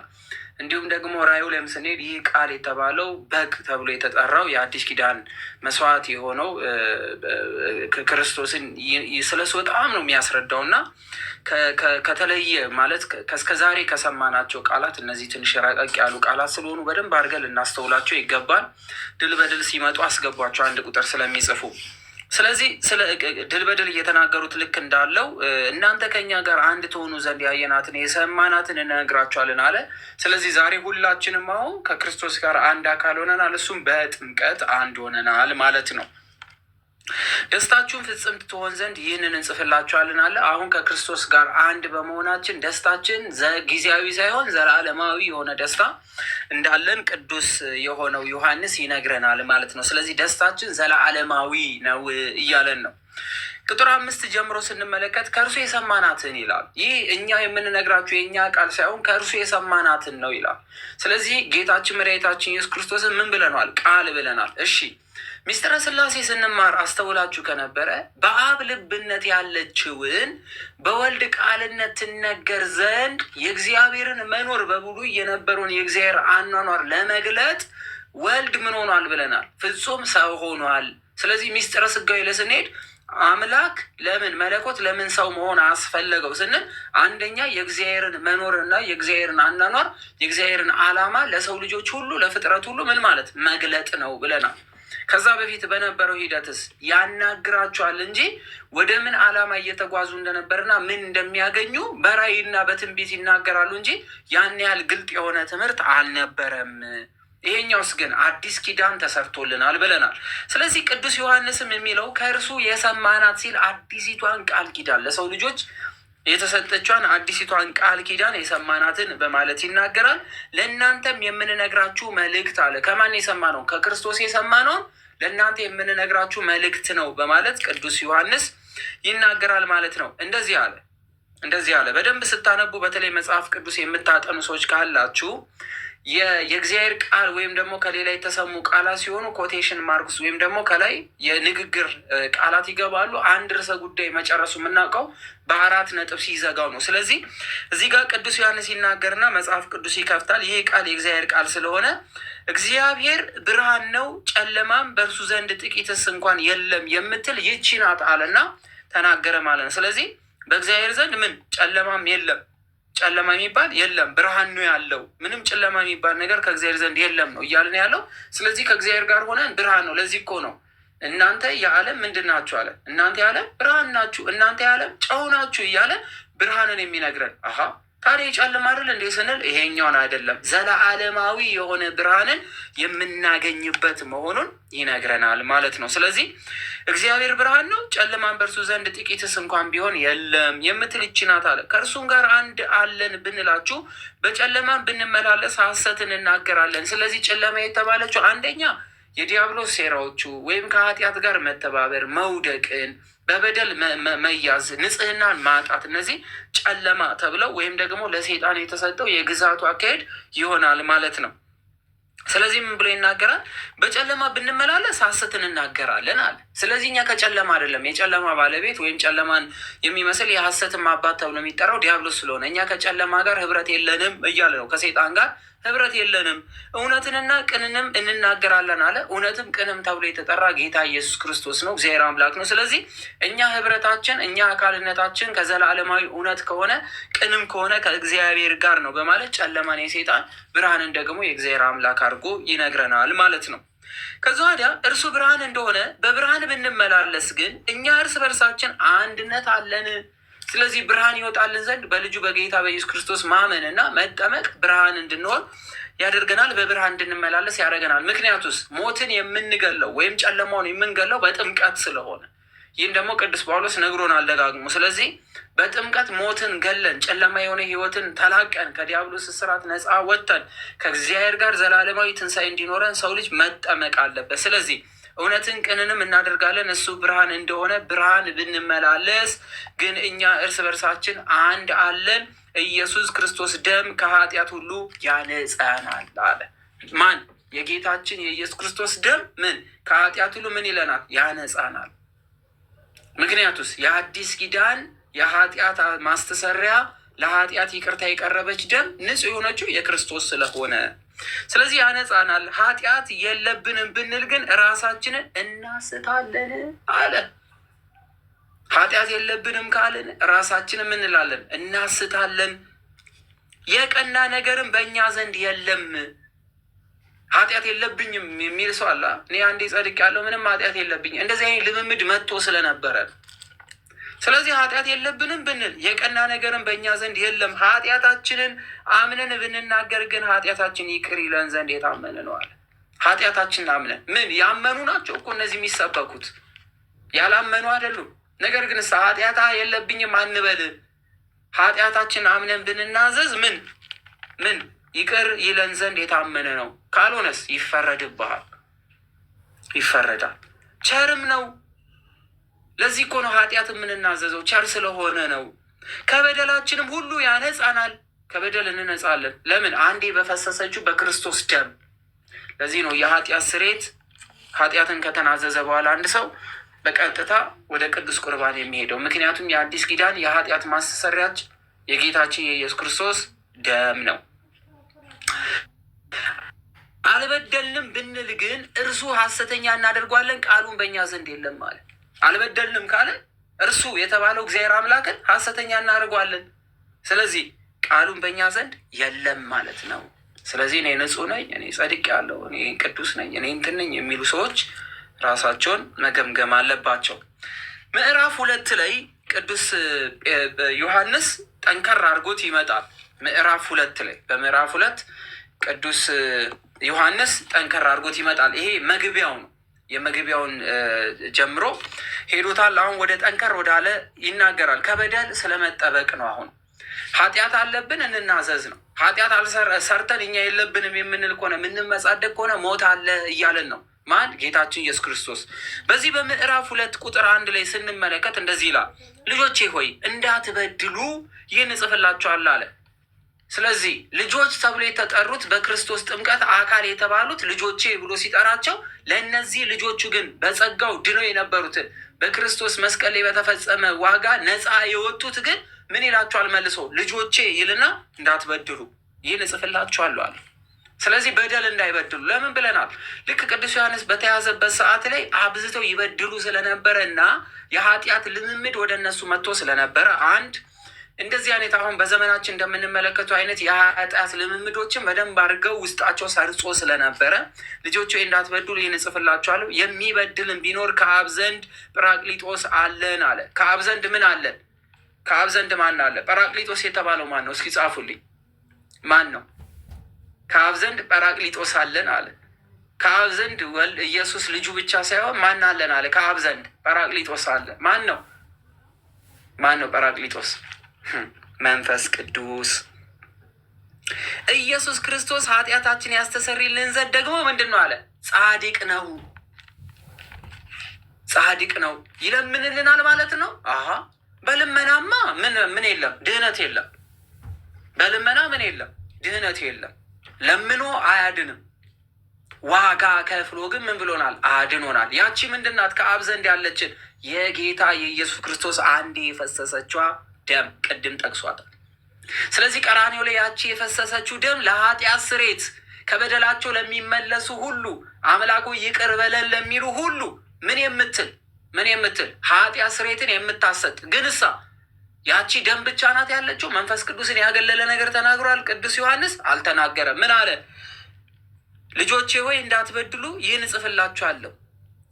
እንዲሁም ደግሞ ራእዩ ላይም ስንሄድ ይህ ቃል የተባለው በግ ተብሎ የተጠራው የአዲስ ኪዳን መስዋዕት የሆነው ክርስቶስን ስለሱ በጣም ነው የሚያስረዳው እና ከተለየ ማለት ከስከዛሬ ከሰማናቸው ቃላት እነዚህ ትንሽ ረቀቅ ያሉ ቃላት ስለሆኑ በደንብ አድርገን ልናስተውላቸው ይገባል። ድል በድል ሲመጡ አስገቧቸው አንድ ቁጥር ስለሚጽፉ። ስለዚህ ስለ ድል በድል እየተናገሩት ልክ እንዳለው እናንተ ከኛ ጋር አንድ ትሆኑ ዘንድ ያየናትን የሰማናትን እንነግራቸዋለን አለ። ስለዚህ ዛሬ ሁላችንም አሁን ከክርስቶስ ጋር አንድ አካል ሆነናል፣ እሱም በጥምቀት አንድ ሆነናል ማለት ነው። ደስታችሁን ፍጽምት ትሆን ዘንድ ይህንን እንጽፍላችኋለን አለ። አሁን ከክርስቶስ ጋር አንድ በመሆናችን ደስታችን ጊዜያዊ ሳይሆን ዘላለማዊ የሆነ ደስታ እንዳለን ቅዱስ የሆነው ዮሐንስ ይነግረናል ማለት ነው። ስለዚህ ደስታችን ዘላለማዊ ነው እያለን ነው። ቁጥር 5 ጀምሮ ስንመለከት ከእርሱ የሰማናትን ይላል። ይህ እኛ የምንነግራችሁ የእኛ ቃል ሳይሆን ከእርሱ የሰማናትን ነው ይላል። ስለዚህ ጌታችን መድኃኒታችን ኢየሱስ ክርስቶስን ምን ብለናል? ቃል ብለናል። እሺ ሚስጥረ ሥላሴ ስንማር አስተውላችሁ ከነበረ በአብ ልብነት ያለችውን በወልድ ቃልነት ትነገር ዘንድ የእግዚአብሔርን መኖር በብሉይ የነበረውን የእግዚአብሔር አኗኗር ለመግለጥ ወልድ ምን ሆኗል ብለናል? ፍጹም ሰው ሆኗል። ስለዚህ ሚስጥረ ሥጋዌ ለስንሄድ አምላክ ለምን መለኮት ለምን ሰው መሆን አስፈለገው ስንል አንደኛ የእግዚአብሔርን መኖርና የእግዚአብሔርን አኗኗር የእግዚአብሔርን ዓላማ ለሰው ልጆች ሁሉ ለፍጥረት ሁሉ ምን ማለት መግለጥ ነው ብለናል። ከዛ በፊት በነበረው ሂደትስ ያናግራቸዋል እንጂ ወደ ምን ዓላማ እየተጓዙ እንደነበርና ምን እንደሚያገኙ በራእይና በትንቢት ይናገራሉ እንጂ ያን ያህል ግልጥ የሆነ ትምህርት አልነበረም። ይሄኛውስ ግን አዲስ ኪዳን ተሰርቶልናል ብለናል። ስለዚህ ቅዱስ ዮሐንስም የሚለው ከእርሱ የሰማናት ሲል አዲሲቷን ቃል ኪዳን ለሰው ልጆች የተሰጠቿን አዲሲቷን ቃል ኪዳን የሰማናትን በማለት ይናገራል። ለእናንተም የምንነግራችሁ መልእክት አለ። ከማን የሰማነው? ከክርስቶስ የሰማነውን ለእናንተ የምንነግራችሁ መልእክት ነው በማለት ቅዱስ ዮሐንስ ይናገራል ማለት ነው። እንደዚህ አለ። በደንብ ስታነቡ በተለይ መጽሐፍ ቅዱስ የምታጠኑ ሰዎች ካላችሁ የእግዚአብሔር ቃል ወይም ደግሞ ከሌላ የተሰሙ ቃላት ሲሆኑ ኮቴሽን ማርክስ ወይም ደግሞ ከላይ የንግግር ቃላት ይገባሉ። አንድ ርዕሰ ጉዳይ መጨረሱ የምናውቀው በ4 ነጥብ ሲዘጋው ነው። ስለዚህ እዚህ ጋር ቅዱስ ዮሐንስ ይናገርና መጽሐፍ ቅዱስ ይከፍታል። ይህ ቃል የእግዚአብሔር ቃል ስለሆነ እግዚአብሔር ብርሃን ነው፣ ጨለማም በእርሱ ዘንድ ጥቂትስ እንኳን የለም የምትል ይህች ናት አለና ተናገረ ማለት ነው። ስለዚህ በእግዚአብሔር ዘንድ ምን ጨለማም የለም፣ ጨለማ የሚባል የለም፣ ብርሃን ነው ያለው። ምንም ጨለማ የሚባል ነገር ከእግዚአብሔር ዘንድ የለም ነው እያልን ያለው። ስለዚህ ከእግዚአብሔር ጋር ሆነን ብርሃን ነው። ለዚህ እኮ ነው እናንተ የዓለም ምንድን ናችሁ አለ። እናንተ የዓለም ብርሃን ናችሁ፣ እናንተ የዓለም ጨው ናችሁ እያለ ብርሃንን የሚነግረን። አሀ ታዲያ የጨለማ አይደል እንዴ ስንል ይሄኛውን አይደለም፣ ዘለዓለማዊ የሆነ ብርሃንን የምናገኝበት መሆኑን ይነግረናል ማለት ነው። ስለዚህ እግዚአብሔር ብርሃን ነው፣ ጨለማን በእርሱ ዘንድ ጥቂትስ እንኳን ቢሆን የለም የምትል ይህች ናት አለ። ከእርሱም ጋር አንድ አለን ብንላችሁ በጨለማን ብንመላለስ ሐሰትን እናገራለን። ስለዚህ ጨለማ የተባለችው አንደኛ የዲያብሎስ ሴራዎቹ ወይም ከኃጢአት ጋር መተባበር፣ መውደቅን፣ በበደል መያዝ፣ ንጽህናን ማጣት፣ እነዚህ ጨለማ ተብለው ወይም ደግሞ ለሰይጣን የተሰጠው የግዛቱ አካሄድ ይሆናል ማለት ነው። ስለዚህ ምን ብሎ ይናገራል? በጨለማ ብንመላለስ ሐሰትን እናገራለን አለ። ስለዚህ እኛ ከጨለማ አይደለም፣ የጨለማ ባለቤት ወይም ጨለማን የሚመስል የሐሰትም አባት ተብሎ የሚጠራው ዲያብሎስ ስለሆነ እኛ ከጨለማ ጋር ህብረት የለንም እያለ ነው። ከሰይጣን ጋር ህብረት የለንም፣ እውነትንና ቅንንም እንናገራለን አለ። እውነትም ቅንም ተብሎ የተጠራ ጌታ ኢየሱስ ክርስቶስ ነው፣ እግዚአብሔር አምላክ ነው። ስለዚህ እኛ ህብረታችን፣ እኛ አካልነታችን ከዘላለማዊ እውነት ከሆነ ቅንም ከሆነ ከእግዚአብሔር ጋር ነው በማለት ጨለማን የሰይጣን ብርሃንን ደግሞ የእግዚአብሔር አምላክ አድርጎ ይነግረናል ማለት ነው። ከዛ ወዲያ እርሱ ብርሃን እንደሆነ በብርሃን ብንመላለስ ግን እኛ እርስ በርሳችን አንድነት አለን። ስለዚህ ብርሃን ይወጣልን ዘንድ በልጁ በጌታ በኢየሱስ ክርስቶስ ማመን እና መጠመቅ ብርሃን እንድንሆን ያደርገናል፣ በብርሃን እንድንመላለስ ያደርገናል። ምክንያቱስ ሞትን የምንገለው ወይም ጨለማውን የምንገለው በጥምቀት ስለሆነ ይህም ደግሞ ቅዱስ ጳውሎስ ነግሮናል ደጋግሞ። ስለዚህ በጥምቀት ሞትን ገለን ጨለማ የሆነ ህይወትን ተላቀን ከዲያብሎስ እስራት ነፃ ወጥተን ከእግዚአብሔር ጋር ዘላለማዊ ትንሣኤ እንዲኖረን ሰው ልጅ መጠመቅ አለበት። ስለዚህ እውነትን ቅንንም እናደርጋለን። እሱ ብርሃን እንደሆነ ብርሃን ብንመላለስ ግን እኛ እርስ በርሳችን አንድ አለን። ኢየሱስ ክርስቶስ ደም ከኃጢአት ሁሉ ያነጻናል አለ። ማን? የጌታችን የኢየሱስ ክርስቶስ ደም ምን ከኃጢአት ሁሉ ምን ይለናል? ያነጻናል። ምክንያቱስ የአዲስ ኪዳን የኃጢአት ማስተሰሪያ ለኃጢአት ይቅርታ የቀረበች ደም ንጹሕ የሆነችው የክርስቶስ ስለሆነ ስለዚህ ያነጻናል። ኃጢአት የለብንም ብንል ግን ራሳችንን እናስታለን አለ። ኃጢአት የለብንም ካልን ራሳችንን እንላለን፣ እናስታለን። የቀና ነገርም በእኛ ዘንድ የለም። ኃጢአት የለብኝም የሚል ሰው አለ። እኔ አንዴ ጸድቅ ያለው ምንም ኃጢአት የለብኝም፣ እንደዚህ አይነት ልምምድ መጥቶ ስለነበረ ስለዚህ ኃጢአት የለብንም ብንል የቀና ነገርን በእኛ ዘንድ የለም። ኃጢአታችንን አምነን ብንናገር ግን ኃጢአታችን ይቅር ይለን ዘንድ የታመነ ነው አለ። ኃጢአታችንን አምነን ምን ያመኑ ናቸው እኮ እነዚህ የሚሰበኩት፣ ያላመኑ አይደሉም። ነገር ግን ኃጢአታ የለብኝም አንበል። ኃጢአታችንን አምነን ብንናዘዝ ምን ይቅር ይለን ዘንድ የታመነ ነው። ካልሆነስ ይፈረድብሃል፣ ይፈረዳል። ቸርም ነው። ለዚህ እኮ ነው ኃጢአት የምንናዘዘው፣ ቸር ስለሆነ ነው። ከበደላችንም ሁሉ ያነጻናል። ከበደል እንነጻለን። ለምን? አንዴ በፈሰሰችው በክርስቶስ ደም። ለዚህ ነው የኃጢአት ስርየት ኃጢአትን ከተናዘዘ በኋላ አንድ ሰው በቀጥታ ወደ ቅዱስ ቁርባን የሚሄደው። ምክንያቱም የአዲስ ኪዳን የኃጢአት ማስተሰሪያች የጌታችን የኢየሱስ ክርስቶስ ደም ነው። አልበደልንም ብንል ግን እርሱ ሐሰተኛ እናደርጓለን፣ ቃሉን በእኛ ዘንድ የለም ማለት። አልበደልንም ካለ እርሱ የተባለው እግዚአብሔር አምላክን ሐሰተኛ እናደርጓለን። ስለዚህ ቃሉን በእኛ ዘንድ የለም ማለት ነው። ስለዚህ እኔ ንጹሕ ነኝ፣ እኔ ጸድቅ ያለው፣ እኔ ቅዱስ ነኝ፣ እኔ እንትን ነኝ የሚሉ ሰዎች ራሳቸውን መገምገም አለባቸው። ምዕራፍ 2 ላይ ቅዱስ ዮሐንስ ጠንከር አድርጎት ይመጣል። ምዕራፍ 2 ላይ በምዕራፍ 2 ቅዱስ ዮሐንስ ጠንከር አድርጎት ይመጣል። ይሄ መግቢያው ነው። የመግቢያውን ጀምሮ ሄዶታል። አሁን ወደ ጠንከር ወዳለ ይናገራል። ከበደል ስለመጠበቅ ነው። አሁን ኃጢአት አለብን እንናዘዝ ነው። ኃጢአት ሰርተን እኛ የለብንም የምንል ከሆነ የምንመጻደቅ ከሆነ ሞት አለ እያለን ነው። ማን? ጌታችን ኢየሱስ ክርስቶስ። በዚህ በምዕራፍ 2 ቁጥር 1 ላይ ስንመለከት እንደዚህ ይላል፣ ልጆቼ ሆይ እንዳትበድሉ ይህን እጽፍላችኋለሁ አለ። ስለዚህ ልጆች ተብሎ የተጠሩት በክርስቶስ ጥምቀት አካል የተባሉት ልጆቼ ብሎ ሲጠራቸው፣ ለእነዚህ ልጆቹ ግን በጸጋው ድነው የነበሩትን በክርስቶስ መስቀል ላይ በተፈጸመ ዋጋ ነፃ የወጡት ግን ምን ይላቸዋል? መልሶ ልጆቼ ይልና እንዳትበድሉ ይህን እጽፍላችኋለሁ አለ። ስለዚህ በደል እንዳይበድሉ ለምን ብለናል? ልክ ቅዱስ ዮሐንስ በተያዘበት ሰዓት ላይ አብዝተው ይበድሉ ስለነበረ እና የኃጢአት ልምምድ ወደ እነሱ መጥቶ ስለነበረ አንድ እንደዚህ አይነት አሁን በዘመናችን እንደምንመለከቱ አይነት የኃጢአት ልምምዶችን በደንብ አድርገው ውስጣቸው ሰርጾ ስለነበረ ልጆች ወይ እንዳትበድሉ ይህን እጽፍላችኋለሁ፣ የሚበድልን ቢኖር ከአብ ዘንድ ጰራቅሊጦስ አለን አለ። ከአብ ዘንድ ምን አለን? ከአብ ዘንድ ማን አለ? ጰራቅሊጦስ የተባለው ማን ነው? እስኪ ጻፉልኝ። ማን ነው? ከአብ ዘንድ ጰራቅሊጦስ አለን አለ። ከአብ ዘንድ ኢየሱስ ልጁ ብቻ ሳይሆን ማን አለን አለ? ከአብ ዘንድ ጰራቅሊጦስ አለ። ማን ነው? ማን ነው ጰራቅሊጦስ? መንፈስ ቅዱስ። ኢየሱስ ክርስቶስ ኃጢአታችን ያስተሰርይልን ዘንድ ደግሞ ምንድን ነው አለ? ጻድቅ ነው፣ ጻድቅ ነው ይለምንልናል ማለት ነው። አሀ በልመናማ ምን የለም ድህነት የለም። በልመና ምን የለም ድህነት የለም። ለምኖ አያድንም። ዋጋ ከፍሎ ግን ምን ብሎናል? አድኖናል። ያቺ ምንድናት? ከአብ ዘንድ ያለችን የጌታ የኢየሱስ ክርስቶስ አንዴ የፈሰሰችዋ ደም ቅድም ጠቅሷታል። ስለዚህ ቀራንዮ ላይ ያቺ የፈሰሰችው ደም ለኃጢአት ስሬት ከበደላቸው ለሚመለሱ ሁሉ አምላኩ ይቅር በለን ለሚሉ ሁሉ ምን የምትል ኃጢአት ስሬትን የምታሰጥ ግን እሳ ያቺ ደም ብቻ ናት ያለችው። መንፈስ ቅዱስን ያገለለ ነገር ተናግሯል ቅዱስ ዮሐንስ? አልተናገረም። ምን አለ? ልጆቼ ሆይ እንዳትበድሉ ይህን እጽፍላችኋለሁ።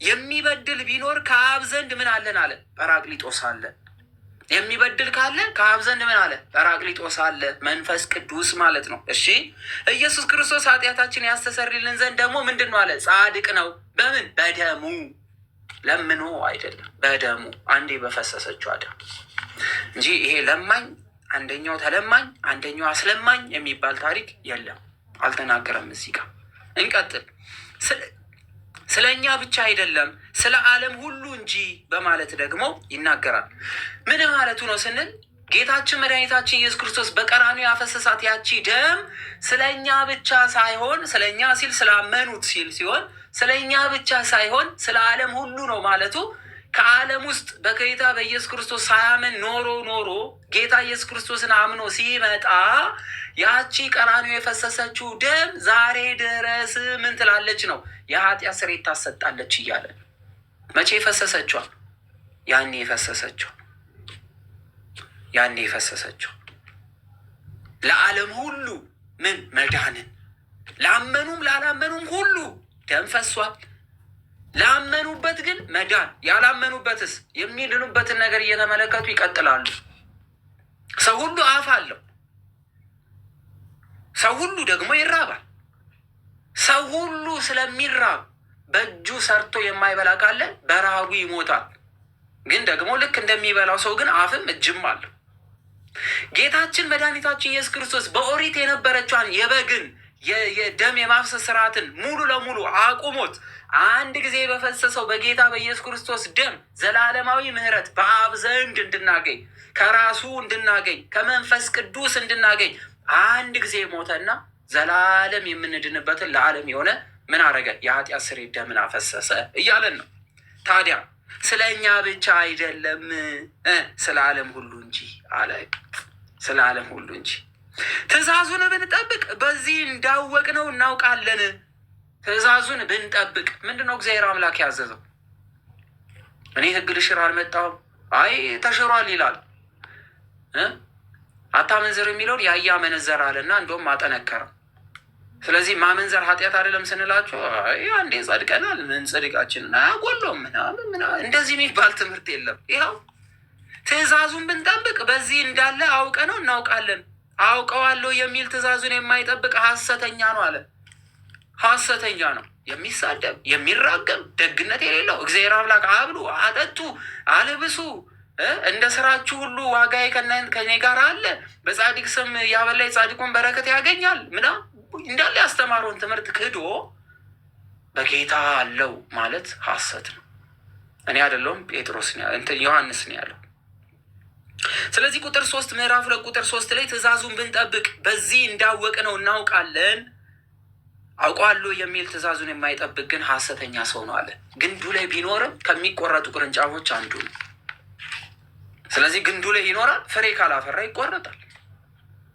የሚበድል ቢኖር ከአብ ዘንድ ምን አለን አለ? ጰራቅሊጦስ አለ። የሚበድል ካለ ከአብ ዘንድ ምን አለ? ጰራቅሊጦስ አለ። መንፈስ ቅዱስ ማለት ነው። እሺ ኢየሱስ ክርስቶስ ኃጢአታችን ያስተሰርይልን ዘንድ ደግሞ ምንድን ነው አለ? ጻድቅ ነው። በምን? በደሙ። ለምኖ አይደለም፣ በደሙ አንዴ በፈሰሰችው ደም እንጂ ይሄ ለማኝ አንደኛው ተለማኝ አንደኛው አስለማኝ የሚባል ታሪክ የለም። አልተናገረም። እዚህ ጋር እንቀጥል። ስለ እኛ ብቻ አይደለም ስለ ዓለም ሁሉ እንጂ በማለት ደግሞ ይናገራል። ምን ማለቱ ነው ስንል ጌታችን መድኃኒታችን ኢየሱስ ክርስቶስ በቀራንዮ ያፈሰሳት ያቺ ደም ስለ እኛ ብቻ ሳይሆን ስለ እኛ ሲል ስላመኑት ሲሆን ስለ እኛ ብቻ ሳይሆን ስለ ዓለም ሁሉ ነው ማለቱ። ከዓለም ውስጥ በጌታ በኢየሱስ ክርስቶስ ሳያምን ኖሮ ጌታ ኢየሱስ ክርስቶስን አምኖ ሲመጣ ያቺ ቀራንዮ የፈሰሰችው ደም ዛሬ ድረስ ምን ትላለች ነው? የኃጢአት ስርየት ታሰጣለች እያለ መቼ የፈሰሰችው? ያኔ የፈሰሰችው ለዓለም ሁሉ ምን መዳንን፣ ላመኑም ላላመኑም ሁሉ ደም ፈሷል። ላመኑበት ግን መዳን፣ ያላመኑበትስ የሚድኑበትን ነገር እየተመለከቱ ይቀጥላሉ። ሰው ሁሉ አፍ አለው። ሰው ሁሉ ደግሞ ይራባል። ሰው ሁሉ ስለሚራብ በእጁ ሰርቶ የማይበላ ካለ በረሃቡ ይሞታል። ግን ደግሞ ልክ እንደሚበላው ሰው ግን አፍም እጅም አለው። ጌታችን መድኃኒታችን ኢየሱስ ክርስቶስ በኦሪት የነበረችዋን የበግን የደም የማፍሰስ ስርዓትን ሙሉ ለሙሉ አቁሞት አንድ ጊዜ በፈሰሰው በጌታ በኢየሱስ ክርስቶስ ደም ዘላለማዊ ምሕረት በአብ ዘንድ እንድናገኝ፣ ከራሱ እንድናገኝ፣ ከመንፈስ ቅዱስ እንድናገኝ አንድ ጊዜ ሞተና ዘላለም የምንድንበትን ለዓለም የሆነ ምን አረገ? የኃጢአት ስርየት ደምን አፈሰሰ እያለን ነው። ታዲያ ስለ እኛ ብቻ አይደለም ስለ ዓለም ሁሉ እንጂ አለ። ስለ ዓለም ሁሉ እንጂ ትእዛዙን ብንጠብቅ በዚህ እንዳወቅነው እናውቃለን። ትእዛዙን ብንጠብቅ ምንድን ነው እግዚአብሔር አምላክ ያዘዘው? እኔ ሕግ ልሽር አልመጣሁም፣ አይ ተሽሯል ይላል። አታመንዝር የሚለውን ያያ መነዘር አለና እንደውም አጠነከረው። ስለዚህ ማመንዘር ኃጢአት አይደለም ስንላቸው አንዴ ጸድቀናል፣ ምን ጽድቃችንን አያጎለውም ምናምን እንደዚህ የሚባል ትምህርት የለም። ይኸው ትእዛዙን ብንጠብቅ በዚህ እንዳለ አውቀነው እናውቃለን። አውቀዋለሁ የሚል ትእዛዙን የማይጠብቅ ሐሰተኛ ነው አለ። ሐሰተኛ ነው፣ የሚሳደብ የሚራገም፣ ደግነት የሌለው እግዚአብሔር አምላክ አብሉ፣ አጠጡ፣ አልብሱ፣ እንደ ስራችሁ ሁሉ ዋጋዬ ከኔ ጋር አለ፣ በጻድቅ ስም ያበላ የጻድቁን በረከት ያገኛል ምና እንዳለ ያስተማረውን ትምህርት ክዶ በጌታ አለው ማለት ሐሰት ነው። እኔ አይደለሁም ጴጥሮስ ዮሐንስ ነው ያለው። ስለዚህ ቁጥር 3 ምዕራፍ 2 ቁጥር 3 ላይ ትእዛዙን ብንጠብቅ በዚህ እንዳወቅነው እናውቃለን። አውቀዋለሁ የሚል ትእዛዙን የማይጠብቅ ግን ሐሰተኛ ሰው ነው አለ። ግንዱ ላይ ቢኖርም ከሚቆረጡ ቅርንጫፎች አንዱ ነው። ስለዚህ ግንዱ ላይ ይኖራል፣ ፍሬ ካላፈራ ይቆረጣል።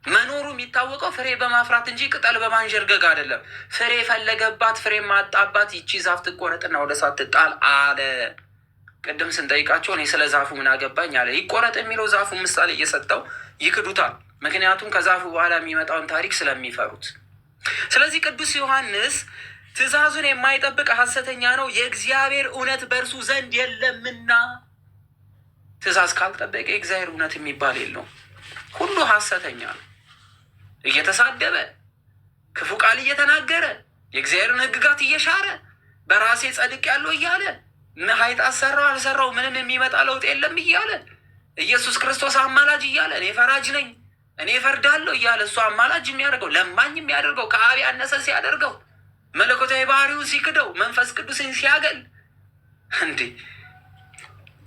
መኖሩ የሚታወቀው ፍሬ በማፍራት እንጂ ቅጠል በማንዠርገግ አይደለም። ፍሬ ፈለገባት፣ ፍሬ ማጣባት፣ ይቺ ዛፍ ትቆረጥና ወደ እሳት ትጣል አለ። ቅድም ስንጠይቃቸው እኔ ስለ ዛፉ ምን አገባኝ አለ። ይቆረጥ የሚለው ዛፉ ምሳሌ እየሰጠው ይክዱታል። ምክንያቱም ከዛፉ በኋላ የሚመጣውን ታሪክ ስለሚፈሩት። ስለዚህ ቅዱስ ዮሐንስ ትእዛዙን የማይጠብቅ ሐሰተኛ ነው፣ የእግዚአብሔር እውነት በእርሱ ዘንድ የለምና። ትእዛዝ ካልጠበቀ የእግዚአብሔር እውነት የሚባል የለውም። ሁሉ ሐሰተኛ ነው። እየተሳደበ ክፉ ቃል እየተናገረ የእግዚአብሔርን ሕግጋት እየሻረ በራሴ ጸድቅ ያለው እያለ ኃጢአት አሰራው አልሰራው ምንም የሚመጣ ለውጥ የለም እያለ ኢየሱስ ክርስቶስ አማላጅ እያለ እኔ ፈራጅ ነኝ እኔ ፈርዳለሁ እያለ እሱ አማላጅ የሚያደርገው ለማኝ የሚያደርገው ከአብ ያነሰ ሲያደርገው መለኮታዊ ባህሪውን ሲክደው መንፈስ ቅዱስን ሲያገል እንዴ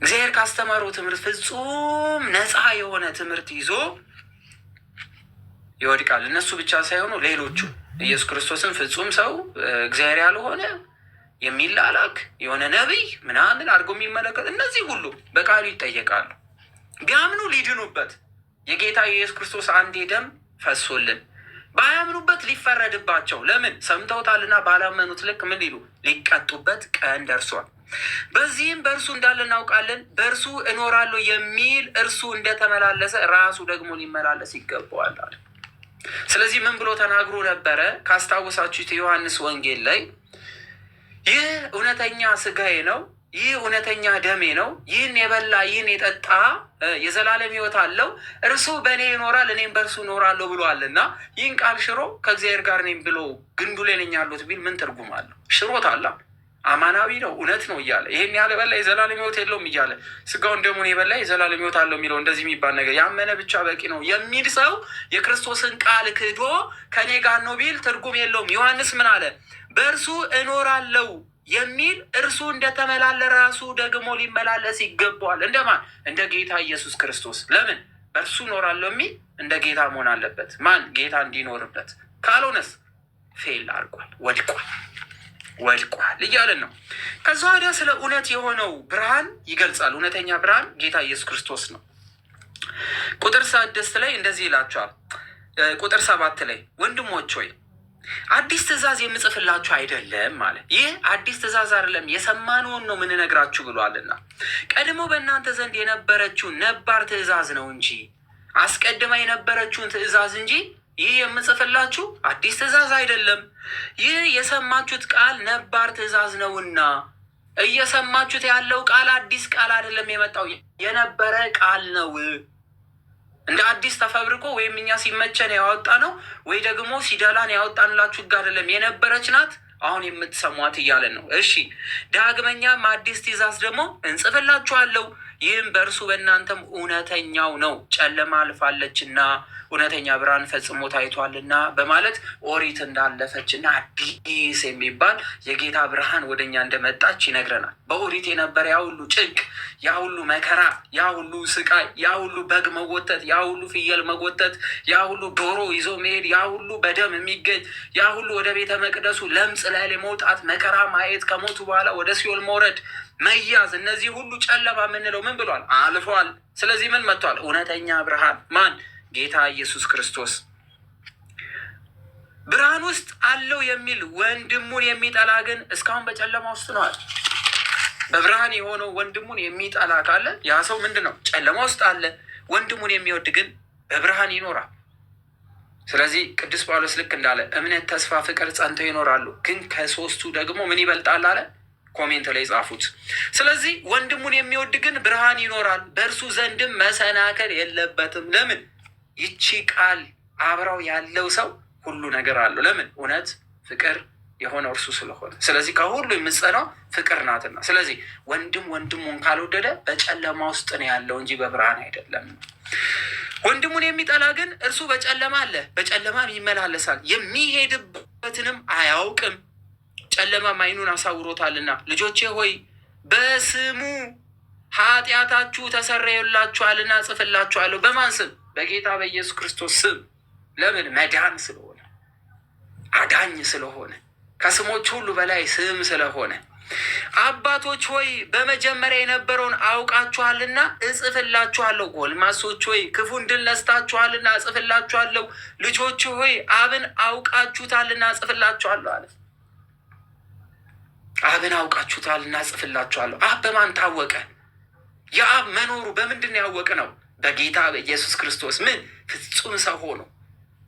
እግዚአብሔር ካስተማረው ትምህርት ፍጹም ነፃ የሆነ ትምህርት ይዞ ይወድቃል። እነሱ ብቻ ሳይሆኑ ሌሎቹ ኢየሱስ ክርስቶስን ፍጹም ሰው እግዚአብሔር ያልሆነ የሚላላክ የሆነ ነቢይ ምናምን አድርጎ የሚመለከት እነዚህ ሁሉ በቃሉ ይጠየቃሉ። ቢያምኑ ሊድኑበት የጌታ የኢየሱስ ክርስቶስ አንዴ ደም ፈሶልን፣ ባያምኑበት ሊፈረድባቸው። ለምን? ሰምተውታልና ባላመኑት ልክ ምን ሊሉ ሊቀጡበት ቀን ደርሷል። በዚህም በእርሱ እንዳለ እናውቃለን። በእርሱ እኖራለሁ የሚል እርሱ እንደተመላለሰ ራሱ ደግሞ ሊመላለስ ይገባዋል አለ። ስለዚህ ምን ብሎ ተናግሮ ነበረ? ካስታወሳችሁት ዮሐንስ ወንጌል ላይ ይህ እውነተኛ ስጋዬ ነው፣ ይህ እውነተኛ ደሜ ነው፣ ይህን የበላ ይህን የጠጣ የዘላለም ሕይወት አለው፣ እርሱ በእኔ ይኖራል እኔም በእርሱ እኖራለሁ ብሏልና ይህን ቃል ሽሮ ከእግዚአብሔር ጋር ነኝ ብሎ ግንዱ ላይ ነኝ ያሉት ቢል ምን ትርጉም አለው? ሽሮት አላ አማናዊ ነው እውነት ነው እያለ ይህን ያህል በላ የዘላለም ሕይወት የለውም እያለ ስጋውን ደሙን የበላ የዘላለም ሕይወት አለው የሚለው እንደዚህ የሚባል ነገር ያመነ ብቻ በቂ ነው የሚል ሰው የክርስቶስን ቃል ክዶ ከኔ ጋር ነው ቢል ትርጉም የለውም። ዮሐንስ ምን አለ? በእርሱ እኖራለሁ የሚል እርሱ እንደተመላለ ራሱ ደግሞ ሊመላለስ ይገባዋል። እንደማን? እንደ ጌታ ኢየሱስ ክርስቶስ። ለምን? በእርሱ እኖራለሁ የሚል እንደ ጌታ መሆን አለበት። ማን? ጌታ እንዲኖርበት። ካልሆነስ ፌል አድርጓል፣ ወድቋል እያለን ነው። ከዛ ወዲያ ስለ እውነት የሆነው ብርሃን ይገልጻል። እውነተኛ ብርሃን ጌታ ኢየሱስ ክርስቶስ ነው። ቁጥር 6 ላይ እንደዚህ ይላቸዋል። ቁጥር 7 ላይ ወንድሞች ሆይ አዲስ ትእዛዝ የምጽፍላችሁ አይደለም ማለት። ይህ አዲስ ትእዛዝ አይደለም የሰማነውን ነው የምንነግራችሁ ብሏልና ቀድሞ በእናንተ ዘንድ የነበረችውን ነባር ትእዛዝ ነው እንጂ አስቀድማ የነበረችውን ትእዛዝ እንጂ ይህ የምጽፍላችሁ አዲስ ትእዛዝ አይደለም። ይህ የሰማችሁት ቃል ነባር ትእዛዝ ነውና፣ እየሰማችሁት ያለው ቃል አዲስ ቃል አይደለም፣ የመጣው የነበረ ቃል ነው። እንደ አዲስ ተፈብርቆ ወይም እኛ ሲመቸን ያወጣ ነው ወይ ደግሞ ሲደላን ያወጣንላችሁ ሕግ አይደለም፣ የነበረች ናት አሁን የምትሰሟት እያለን ነው። እሺ ዳግመኛም አዲስ ትእዛዝ ደግሞ እንጽፍላችኋለሁ፣ ይህም በእርሱ በእናንተም እውነተኛው ነው፣ ጨለማ አልፋለችና እውነተኛ ብርሃን ፈጽሞ ታይቷልና በማለት ኦሪት እንዳለፈችና አዲስ የሚባል የጌታ ብርሃን ወደኛ እንደመጣች ይነግረናል። በኦሪት የነበረ ያ ሁሉ ጭንቅ፣ ያ ሁሉ መከራ፣ ያ ሁሉ ስቃይ፣ ያ ሁሉ በግ መጎተት፣ ያ ሁሉ ፍየል መጎተት፣ ያ ሁሉ ዶሮ ይዞ መሄድ፣ ያ ሁሉ በደም የሚገኝ፣ ያ ሁሉ ወደ ቤተ መቅደሱ ለምጽ ላይ መውጣት፣ መከራ ማየት፣ ከሞቱ በኋላ ወደ ሲኦል መውረድ፣ መያዝ፣ እነዚህ ሁሉ ጨለማ የምንለው ምን ብሏል? አልፏል። ስለዚህ ምን መጥቷል? እውነተኛ ብርሃን ማን? ጌታ ኢየሱስ ክርስቶስ። ብርሃን ውስጥ አለው የሚል ወንድሙን የሚጠላ ግን እስካሁን በጨለማ ውስጥ ነዋል። በብርሃን የሆነው ወንድሙን የሚጠላ ካለ ያ ሰው ምንድን ነው? ጨለማ ውስጥ አለ። ወንድሙን የሚወድ ግን በብርሃን ይኖራል። ስለዚህ ቅዱስ ጳውሎስ ልክ እንዳለ እምነት፣ ተስፋ፣ ፍቅር ጸንተው ይኖራሉ፣ ግን ከሶስቱ ደግሞ ምን ይበልጣል አለ። ኮሜንት ላይ ጻፉት። ስለዚህ ወንድሙን የሚወድ ግን ብርሃን ይኖራል፣ በእርሱ ዘንድም መሰናከል የለበትም። ለምን? ይቺ ቃል አብረው ያለው ሰው ሁሉ ነገር አለው። ለምን? እውነት፣ ፍቅር የሆነው እርሱ ስለሆነ። ስለዚህ ከሁሉ የምትጸናው ፍቅር ናትና። ስለዚህ ወንድም ወንድሙን ካልወደደ በጨለማ ውስጥ ነው ያለው እንጂ በብርሃን አይደለም። ወንድሙን የሚጠላ ግን እርሱ በጨለማ አለ፣ በጨለማም ይመላለሳል፣ የሚሄድበትንም አያውቅም፣ ጨለማም ዓይኑን አሳውሮታልና። ልጆቼ ሆይ በስሙ ኃጢአታችሁ ተሰረየላችኋልና ጽፍላችኋለሁ። በማን ስም? በጌታ በኢየሱስ ክርስቶስ ስም። ለምን? መዳን ስለሆነ፣ አዳኝ ስለሆነ፣ ከስሞች ሁሉ በላይ ስም ስለሆነ። አባቶች ሆይ በመጀመሪያ የነበረውን አውቃችኋልና እጽፍላችኋለሁ። ጎልማሶች ሆይ ክፉን ድል ነስታችኋልና እጽፍላችኋለሁ። ልጆች ሆይ አብን አውቃችሁታልና እጽፍላችኋለሁ አለ። አብን አውቃችሁታልና እጽፍላችኋለሁ። አብ በማን ታወቀ? የአብ መኖሩ በምንድን ነው ያወቅ ነው? በጌታ በኢየሱስ ክርስቶስ ምን ፍጹም ሰው ሆኖ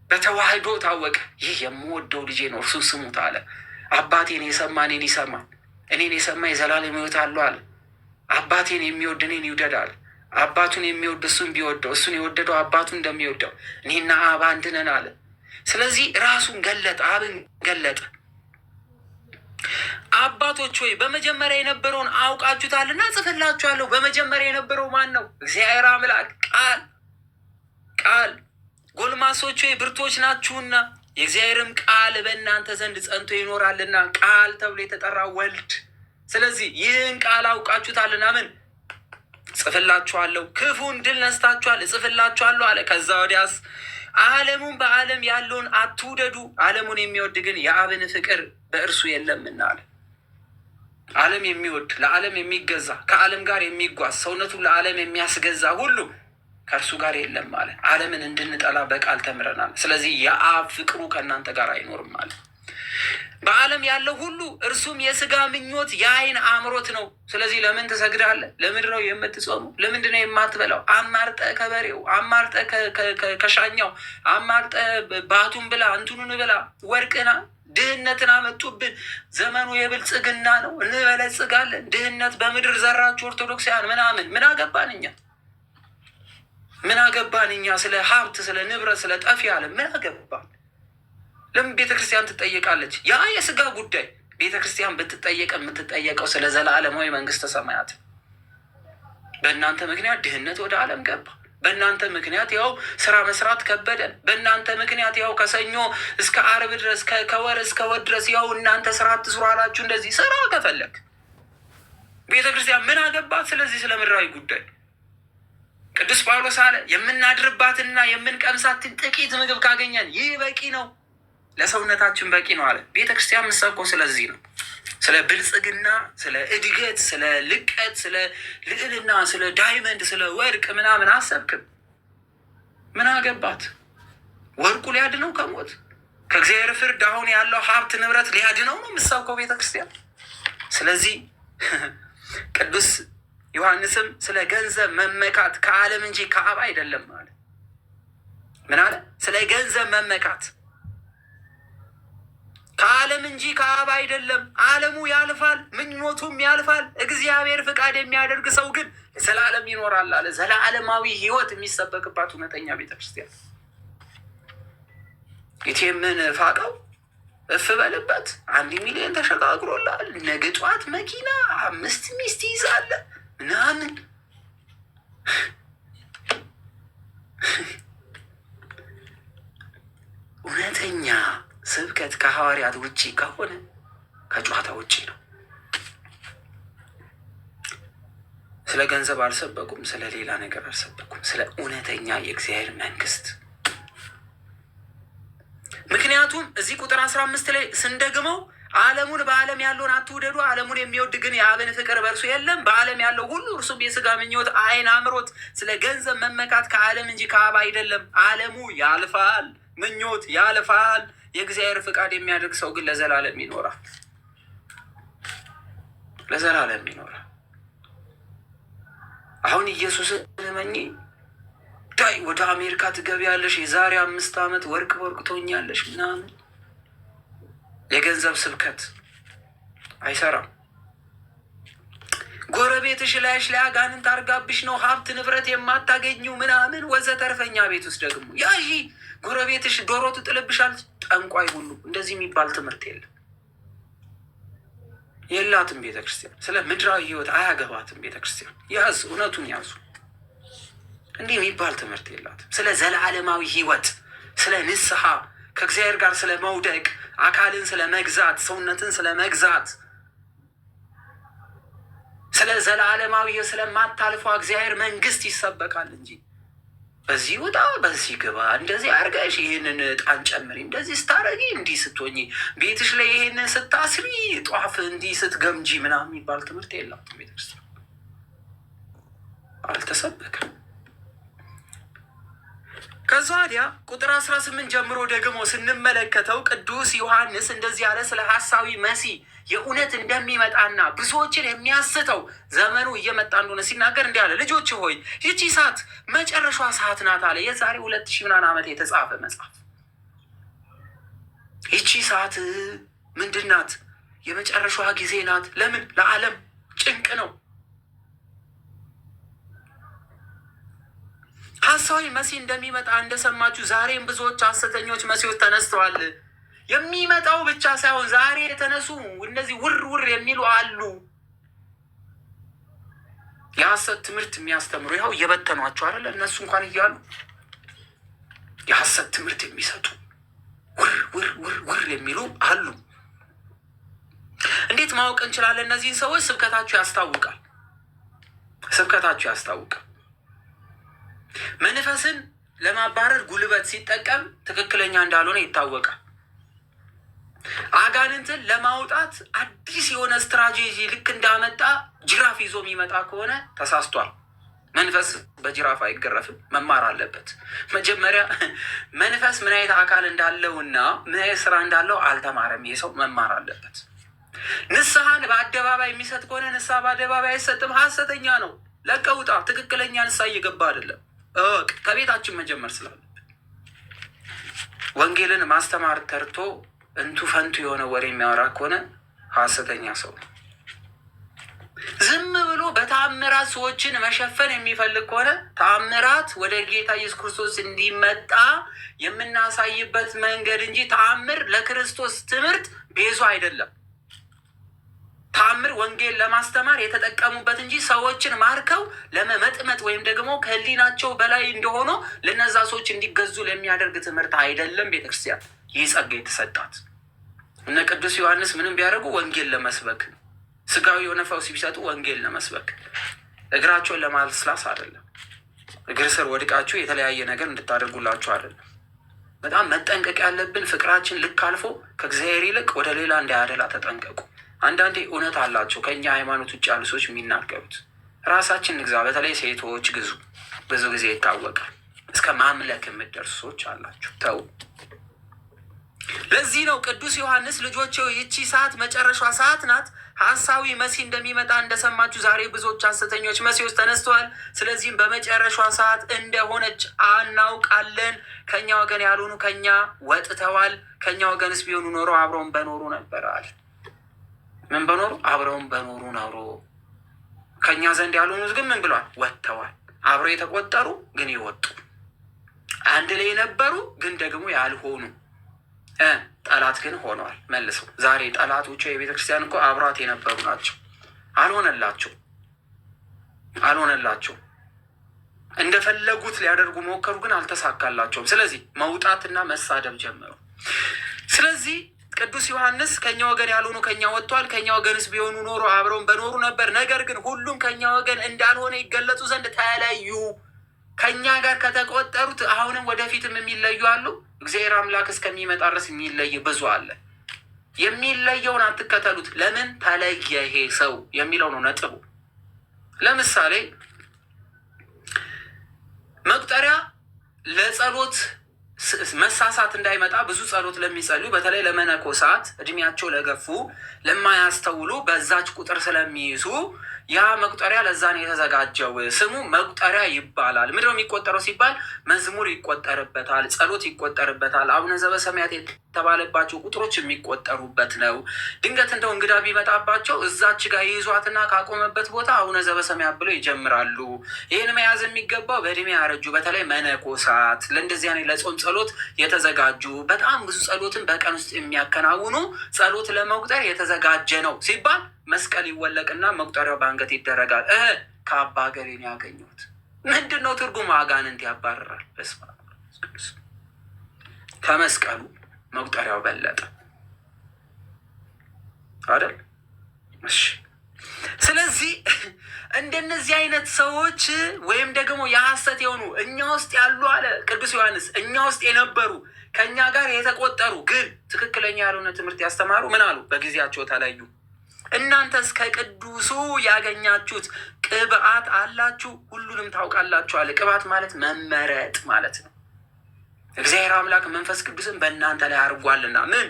በተዋህዶ ታወቀ። ይህ የምወደው ልጄ ነው እርሱን ስሙት አለ። አባቴን የሰማ እኔን ይሰማል፣ እኔን የሰማ የዘላለም ሕይወት አለው አለ። አባቴን የሚወድ እኔን ይውደድ አለ። አባቱን የሚወድ እሱን ቢወደው እሱን የወደደው አባቱ እንደሚወደው እኔና አብ አንድ ነን አለ። ስለዚህ ራሱን ገለጠ፣ አብን ገለጠ። አባቶች ሆይ በመጀመሪያ የነበረውን አውቃችሁታልና ጽፍላችኋለሁ። በመጀመሪያ የነበረው ማን ነው? እግዚአብሔር አምላክ ቃል። ጎልማሶች ሆይ ብርቶች ናችሁና የእግዚአብሔርም ቃል በእናንተ ዘንድ ጸንቶ ይኖራልና ቃል ተብሎ የተጠራ ወልድ። ስለዚህ ይህን ቃል አውቃችሁታልና ምን ጽፍላችኋለሁ፣ ክፉን ድል ነስታችኋል እጽፍላችኋለሁ አለ። ከዛ ወዲያስ ዓለሙን በዓለም ያለውን አትውደዱ፣ ዓለሙን የሚወድ ግን የአብን ፍቅር በእርሱ የለምና አለ። ዓለም የሚወድ ለዓለም የሚገዛ ከዓለም ጋር የሚጓዝ ሰውነቱን ለዓለም የሚያስገዛ ሁሉ ከእርሱ ጋር የለም አለ። ዓለምን እንድንጠላ በቃል ተምረናል። ስለዚህ የአብ ፍቅሩ ከእናንተ ጋር አይኖርም አለ። በዓለም ያለው ሁሉ እርሱም የስጋ ምኞት የአይን አምሮት ነው። ስለዚህ ለምን ትሰግዳለህ? ለምንድን ነው የምትጾሙ? ለምንድን ነው የማትበላው? አማርጠ ከበሬው፣ አማርጠ ከሻኛው፣ አማርጠ ባቱን ብላ፣ እንትኑን ብላ፣ ወርቅና ድህነትን አመጡብን። ዘመኑ የብልጽግና ነው፣ እንበለጽጋለን። ድህነት በምድር ዘራችሁ ኦርቶዶክሳውያን ምናምን። ምን አገባን እኛ? ምን አገባን እኛ? ስለ ሀብት፣ ስለ ንብረት፣ ስለ ጠፊ አለ ምን አገባን? ለምን ቤተ ክርስቲያን ትጠየቃለች? ያ የስጋ ጉዳይ። ቤተ ክርስቲያን ብትጠየቅ የምትጠየቀው ስለ ዘላለማዊ መንግስተ ሰማያት። በእናንተ ምክንያት ድህነት ወደ ዓለም ገባ። በእናንተ ምክንያት ያው ስራ መስራት ከበደን። በእናንተ ምክንያት ያው ከሰኞ እስከ ዓርብ ድረስ ከወር እስከ ወር ድረስ ያው እናንተ ስራ አትስሩ አላችሁ። እንደዚህ ስራ ከፈለግ ቤተ ክርስቲያን ምን አገባት? ስለዚህ ስለ ምድራዊ ጉዳይ ቅዱስ ጳውሎስ አለ የምናድርባትና የምንቀምሳትን ጥቂት ምግብ ካገኘን ይህ በቂ ነው፣ ለሰውነታችን በቂ ነው አለ። ቤተ ክርስቲያን የምትሰብከው ስለዚህ ነው። ስለ ብልጽግና፣ ስለ እድገት፣ ስለ ልቀት፣ ስለ ልዕልና፣ ስለ ዳይመንድ፣ ስለ ወርቅ ምናምን አሰብክም። ምን አገባት? ወርቁ ሊያድነው ከሞት ከእግዚአብሔር ፍርድ አሁን ያለው ሀብት ንብረት ሊያድነው ነው የምትሰብከው ቤተ ክርስቲያን። ስለዚህ ቅዱስ ዮሐንስም ስለ ገንዘብ መመካት ከዓለም እንጂ ከአብ አይደለም አለ። ምን አለ? ስለ ገንዘብ መመካት ከዓለም እንጂ ከአብ አይደለም። ዓለሙ ያልፋል፣ ምኞቱም ያልፋል። እግዚአብሔር ፍቃድ የሚያደርግ ሰው ግን ዘላለም ይኖራል አለ። ዘላለማዊ ሕይወት የሚሰበክባት እውነተኛ ቤተክርስቲያን። ኢቴምን ፋቀው እፍ በልበት 1 ሚሊዮን ተሸጋግሮላል። ነገ ጧት መኪና 5 ሚስት ይዛለ ምናምን እውነተኛ ስብከት ከሐዋርያት ውጭ ከሆነ ከጨዋታ ውጭ ነው። ስለ ገንዘብ አልሰበኩም፣ ስለ ሌላ ነገር አልሰበኩም፣ ስለ እውነተኛ የእግዚአብሔር መንግስት። ምክንያቱም እዚህ ቁጥር 15 ላይ ስንደግመው ዓለሙን በዓለም ያለውን አትውደዱ፣ ዓለሙን የሚወድ ግን የአብን ፍቅር በእርሱ የለም። በዓለም ያለው ሁሉ እርሱም የስጋ ምኞት፣ አይን አምሮት፣ ስለ ገንዘብ መመካት ከዓለም እንጂ ከአብ አይደለም። ዓለሙ ያልፋል፣ ምኞት ያልፋል። የእግዚአብሔር ፍቃድ የሚያደርግ ሰው ግን ለዘላለም ይኖራል። ለዘላለም ይኖራል። አሁን ኢየሱስን መኝ ዳይ ወደ አሜሪካ ትገቢያለሽ፣ የዛሬ 5 ዓመት ወርቅ ትሆኛለሽ ምናምን። የገንዘብ ስብከት አይሰራም። ጎረቤትሽ ላይሽ ላይ አጋንንት አርጋብሽ ነው ሀብት ንብረት የማታገኙ ምናምን ወዘተርፈኛ ቤት ውስጥ ደግሞ ያሺ ጎረቤትሽ ዶሮ ትጥልብሻል። ጠንቋይ ሁሉ እንደዚህ የሚባል ትምህርት የላትም ቤተክርስቲያን። ስለ ምድራዊ ህይወት አያገባትም ቤተክርስቲያን። ያዝ፣ እውነቱን ያዙ። እንዲህ የሚባል ትምህርት የላትም። ስለ ዘላለማዊ ህይወት፣ ስለ ንስሐ፣ ከእግዚአብሔር ጋር ስለ መውደቅ፣ አካልን ስለ መግዛት፣ ሰውነትን ስለ መግዛት፣ ስለ ዘላለማዊ ስለማታልፈው እግዚአብሔር መንግስት ይሰበካል እንጂ በዚህ ውጣ፣ በዚህ ግባ፣ እንደዚህ አርገሽ ይህንን ጣን ጨምሪ፣ እንደዚህ ስታረጊ፣ እንዲህ ስትሆኚ፣ ቤትሽ ላይ ይህንን ስታስሪ፣ ጧፍ እንዲህ ስትገምጂ ምናምን የሚባል ትምህርት የላትም ቤተክርስቲያን። አልተሰበከም። ከዛ ወዲያ ቁጥር 18 ጀምሮ ደግሞ ስንመለከተው ቅዱስ ዮሐንስ እንደዚህ ያለ ስለ ሐሳዊ መሲህ የእውነት እንደሚመጣና ብዙዎችን የሚያስተው ዘመኑ እየመጣ እንደሆነ ሲናገር እንዲህ አለ። ልጆች ሆይ ይቺ ሰዓት መጨረሻዋ ሰዓት ናት አለ። የዛሬ 2000 ምናምን ዓመት የተጻፈ መጽሐፍ። ይቺ ሰዓት ምንድን ናት? የመጨረሻዋ ጊዜ ናት። ለምን? ለዓለም ጭንቅ ነው። ሐሳዊ መሲህ እንደሚመጣ እንደሰማችሁ ዛሬም ብዙዎች ሐሰተኞች መሲዎች ተነስተዋል። የሚመጣው ብቻ ሳይሆን ዛሬ የተነሱ እነዚህ ውር የሚሉ አሉ። የሐሰት ትምህርት የሚያስተምሩ ያው እየበተኗቸው አይደለ? እነሱ እንኳን እያሉ የሐሰት ትምህርት የሚሰጡ ውር ውር ውር ውር የሚሉ አሉ። እንዴት ማወቅ እንችላለን? እነዚህን ሰዎች ስብከታቸው ያስታውቃል። ስብከታቸው ያስታውቃል። መንፈስን ለማባረር ጉልበት ሲጠቀም ትክክለኛ እንዳልሆነ ይታወቃል። አጋንንትን ለማውጣት አዲስ የሆነ ስትራቴጂ ልክ እንዳመጣ ጅራፍ ይዞ የሚመጣ ከሆነ ተሳስቷል። መንፈስ በጅራፍ አይገረፍም፣ መማር አለበት። መጀመሪያ መንፈስ ምን አይነት አካል እንዳለውና ምን አይነት ስራ እንዳለው አልተማረም። ይህ ሰው መማር አለበት። ንስሐን በአደባባይ የሚሰጥ ከሆነ ንስሐ በአደባባይ አይሰጥም፣ ሐሰተኛ ነው። ለቀውጣ ትክክለኛ ንስሐ እየገባ አይደለም። ከቤታችን መጀመር ስላለብን ወንጌልን ማስተማር ተርቶ እንቱ ፈንቱ የሆነ ወሬ የሚያወራ ከሆነ ሐሰተኛ ሰው ነው። ዝም ብሎ በተአምራት ሰዎችን መሸፈን የሚፈልግ ከሆነ ተአምራት ወደ ጌታ ኢየሱስ ክርስቶስ እንዲመጣ የምናሳይበት መንገድ እንጂ ተአምር ለክርስቶስ ትምህርት ቤዛ አይደለም። ተአምር ወንጌል ለማስተማር የተጠቀሙበት እንጂ ሰዎችን ማርከው ለመመጥመጥ ወይም ደግሞ ከህሊናቸው በላይ እንደሆኑ ለነዛ ሰዎች እንዲገዙ ለሚያደርግ ትምህርት አይደለም። ቤተክርስቲያን ይህ ጸጋ የተሰጣት እነ ቅዱስ ዮሐንስ ምንም ቢያደርጉ ወንጌል ለመስበክ ነው። ስጋዊ የሆነ ፈውስ ቢሰጡ ወንጌል ለመስበክ፣ እግራቸውን ለማልስላስ አይደለም። እግር ስር ወድቃችሁ የተለያየ ነገር እንድታደርጉላችሁ አይደለም። በጣም መጠንቀቅ ያለብን ፍቅራችን ልክ አልፎ ከእግዚአብሔር ይልቅ ወደ ሌላ እንዳያደላ ተጠንቀቁ። አንዳንዴ እውነት አላቸው ከእኛ ሃይማኖት ውጭ ያሉ ሰዎች የሚናገሩት። ራሳችን ንግዛ። በተለይ ሴቶች ግዙ። ብዙ ጊዜ ይታወቃል። እስከ ማምለክ የምትደርሱ ሰዎች አላችሁ። ተው። ለዚህ ነው ቅዱስ ዮሐንስ ልጆቼ ይቺ ሰዓት መጨረሻ ሰዓት ናት፣ ሐሳዊ መሲህ እንደሚመጣ እንደሰማችሁ ዛሬ ብዙዎች ሐሰተኞች መሲዎች ተነስተዋል። ስለዚህም በመጨረሻ ሰዓት እንደሆነች አናውቃለን። ከኛ ወገን ያልሆኑ ከኛ ወጥተዋል። ከኛ ወገንስ ቢሆኑ ኖሮ አብረውን በኖሩ ነበር አለ። ምን በኖሩ? አብረውን በኖሩ ኖሮ። ከኛ ዘንድ ያልሆኑት ግን ምን ብሏል? ወጥተዋል። አብረው የተቆጠሩ ግን ይወጡ፣ አንድ ላይ የነበሩ ግን ደግሞ ያልሆኑ ጠላት ግን ሆነዋል። መልሰው ዛሬ ጠላቶቹ የቤተ ክርስቲያን እኮ አብራት የነበሩ ናቸው። አልሆነላቸው። እንደፈለጉት ሊያደርጉ ሞከሩ፣ ግን አልተሳካላቸውም። ስለዚህ መውጣትና መሳደብ ጀመሩ። ስለዚህ ቅዱስ ዮሐንስ ከኛ ወገን ያልሆኑ ከኛ ወጥቷል፣ ከኛ ወገንስ ቢሆኑ ኖሮ አብረውን በኖሩ ነበር። ነገር ግን ሁሉም ከኛ ወገን እንዳልሆነ ይገለጹ ዘንድ ተለዩ። ከኛ ጋር ከተቆጠሩት አሁንም ወደፊትም የሚለዩ አሉ። እግዚአብሔር አምላክ እስከሚመጣ ድረስ የሚለይ ብዙ አለ። የሚለየውን አትከተሉት። ለምን ተለየ ይሄ ሰው የሚለው ነው ነጥቡ። ለምሳሌ መቁጠሪያ ለጸሎት መሳሳት እንዳይመጣ ብዙ ጸሎት ለሚጸልዩ በተለይ ለመነኮሳት እድሜያቸው ለገፉ ለማያስተውሉ በዛች ቁጥር ስለሚይዙ ያ መቁጠሪያ ለዛ ነው የተዘጋጀው። ስሙ መቁጠሪያ ይባላል። ምንድነው የሚቆጠረው ሲባል መዝሙር ይቆጠርበታል፣ ጸሎት ይቆጠርበታል። አቡነ ዘበሰማያት የተባለባቸው ቁጥሮች የሚቆጠሩበት ነው። ድንገት እንደው እንግዳ ቢመጣባቸው እዛች ጋር ይይዟትና ካቆመበት ቦታ አቡነ ዘበሰማያት ብለው ይጀምራሉ። ይህን መያዝ የሚገባው በእድሜ ያረጁ በተለይ መነኮሳት፣ ለእንደዚህ አይነት ለጾም ጸሎት የተዘጋጁ በጣም ብዙ ጸሎትን በቀን ውስጥ የሚያከናውኑ ጸሎት ለመቁጠር የተዘጋጀ ነው ሲባል መስቀል ይወለቅና መቁጠሪያው በአንገት ይደረጋል። ከአባ ገሌን ያገኘሁት ምንድን ነው ትርጉሙ? አጋንንት ያባርራል። በስመ አብ ከመስቀሉ መቁጠሪያው በለጠ አይደል? እሺ። ስለዚህ እንደነዚህ አይነት ሰዎች ወይም ደግሞ የሐሰት የሆኑ እኛ ውስጥ ያሉ አለ ቅዱስ ዮሐንስ፣ እኛ ውስጥ የነበሩ ከእኛ ጋር የተቆጠሩ ግን ትክክለኛ ያልሆነ ትምህርት ያስተማሩ ምን አሉ? በጊዜያቸው ተለዩ። እናንተስ ከቅዱሱ ያገኛችሁት ቅብአት አላችሁ፣ ሁሉንም ታውቃላችሁ አለ። ቅብአት ማለት መመረጥ ማለት ነው። እግዚአብሔር አምላክ መንፈስ ቅዱስን በእናንተ ላይ አድርጓልና ምን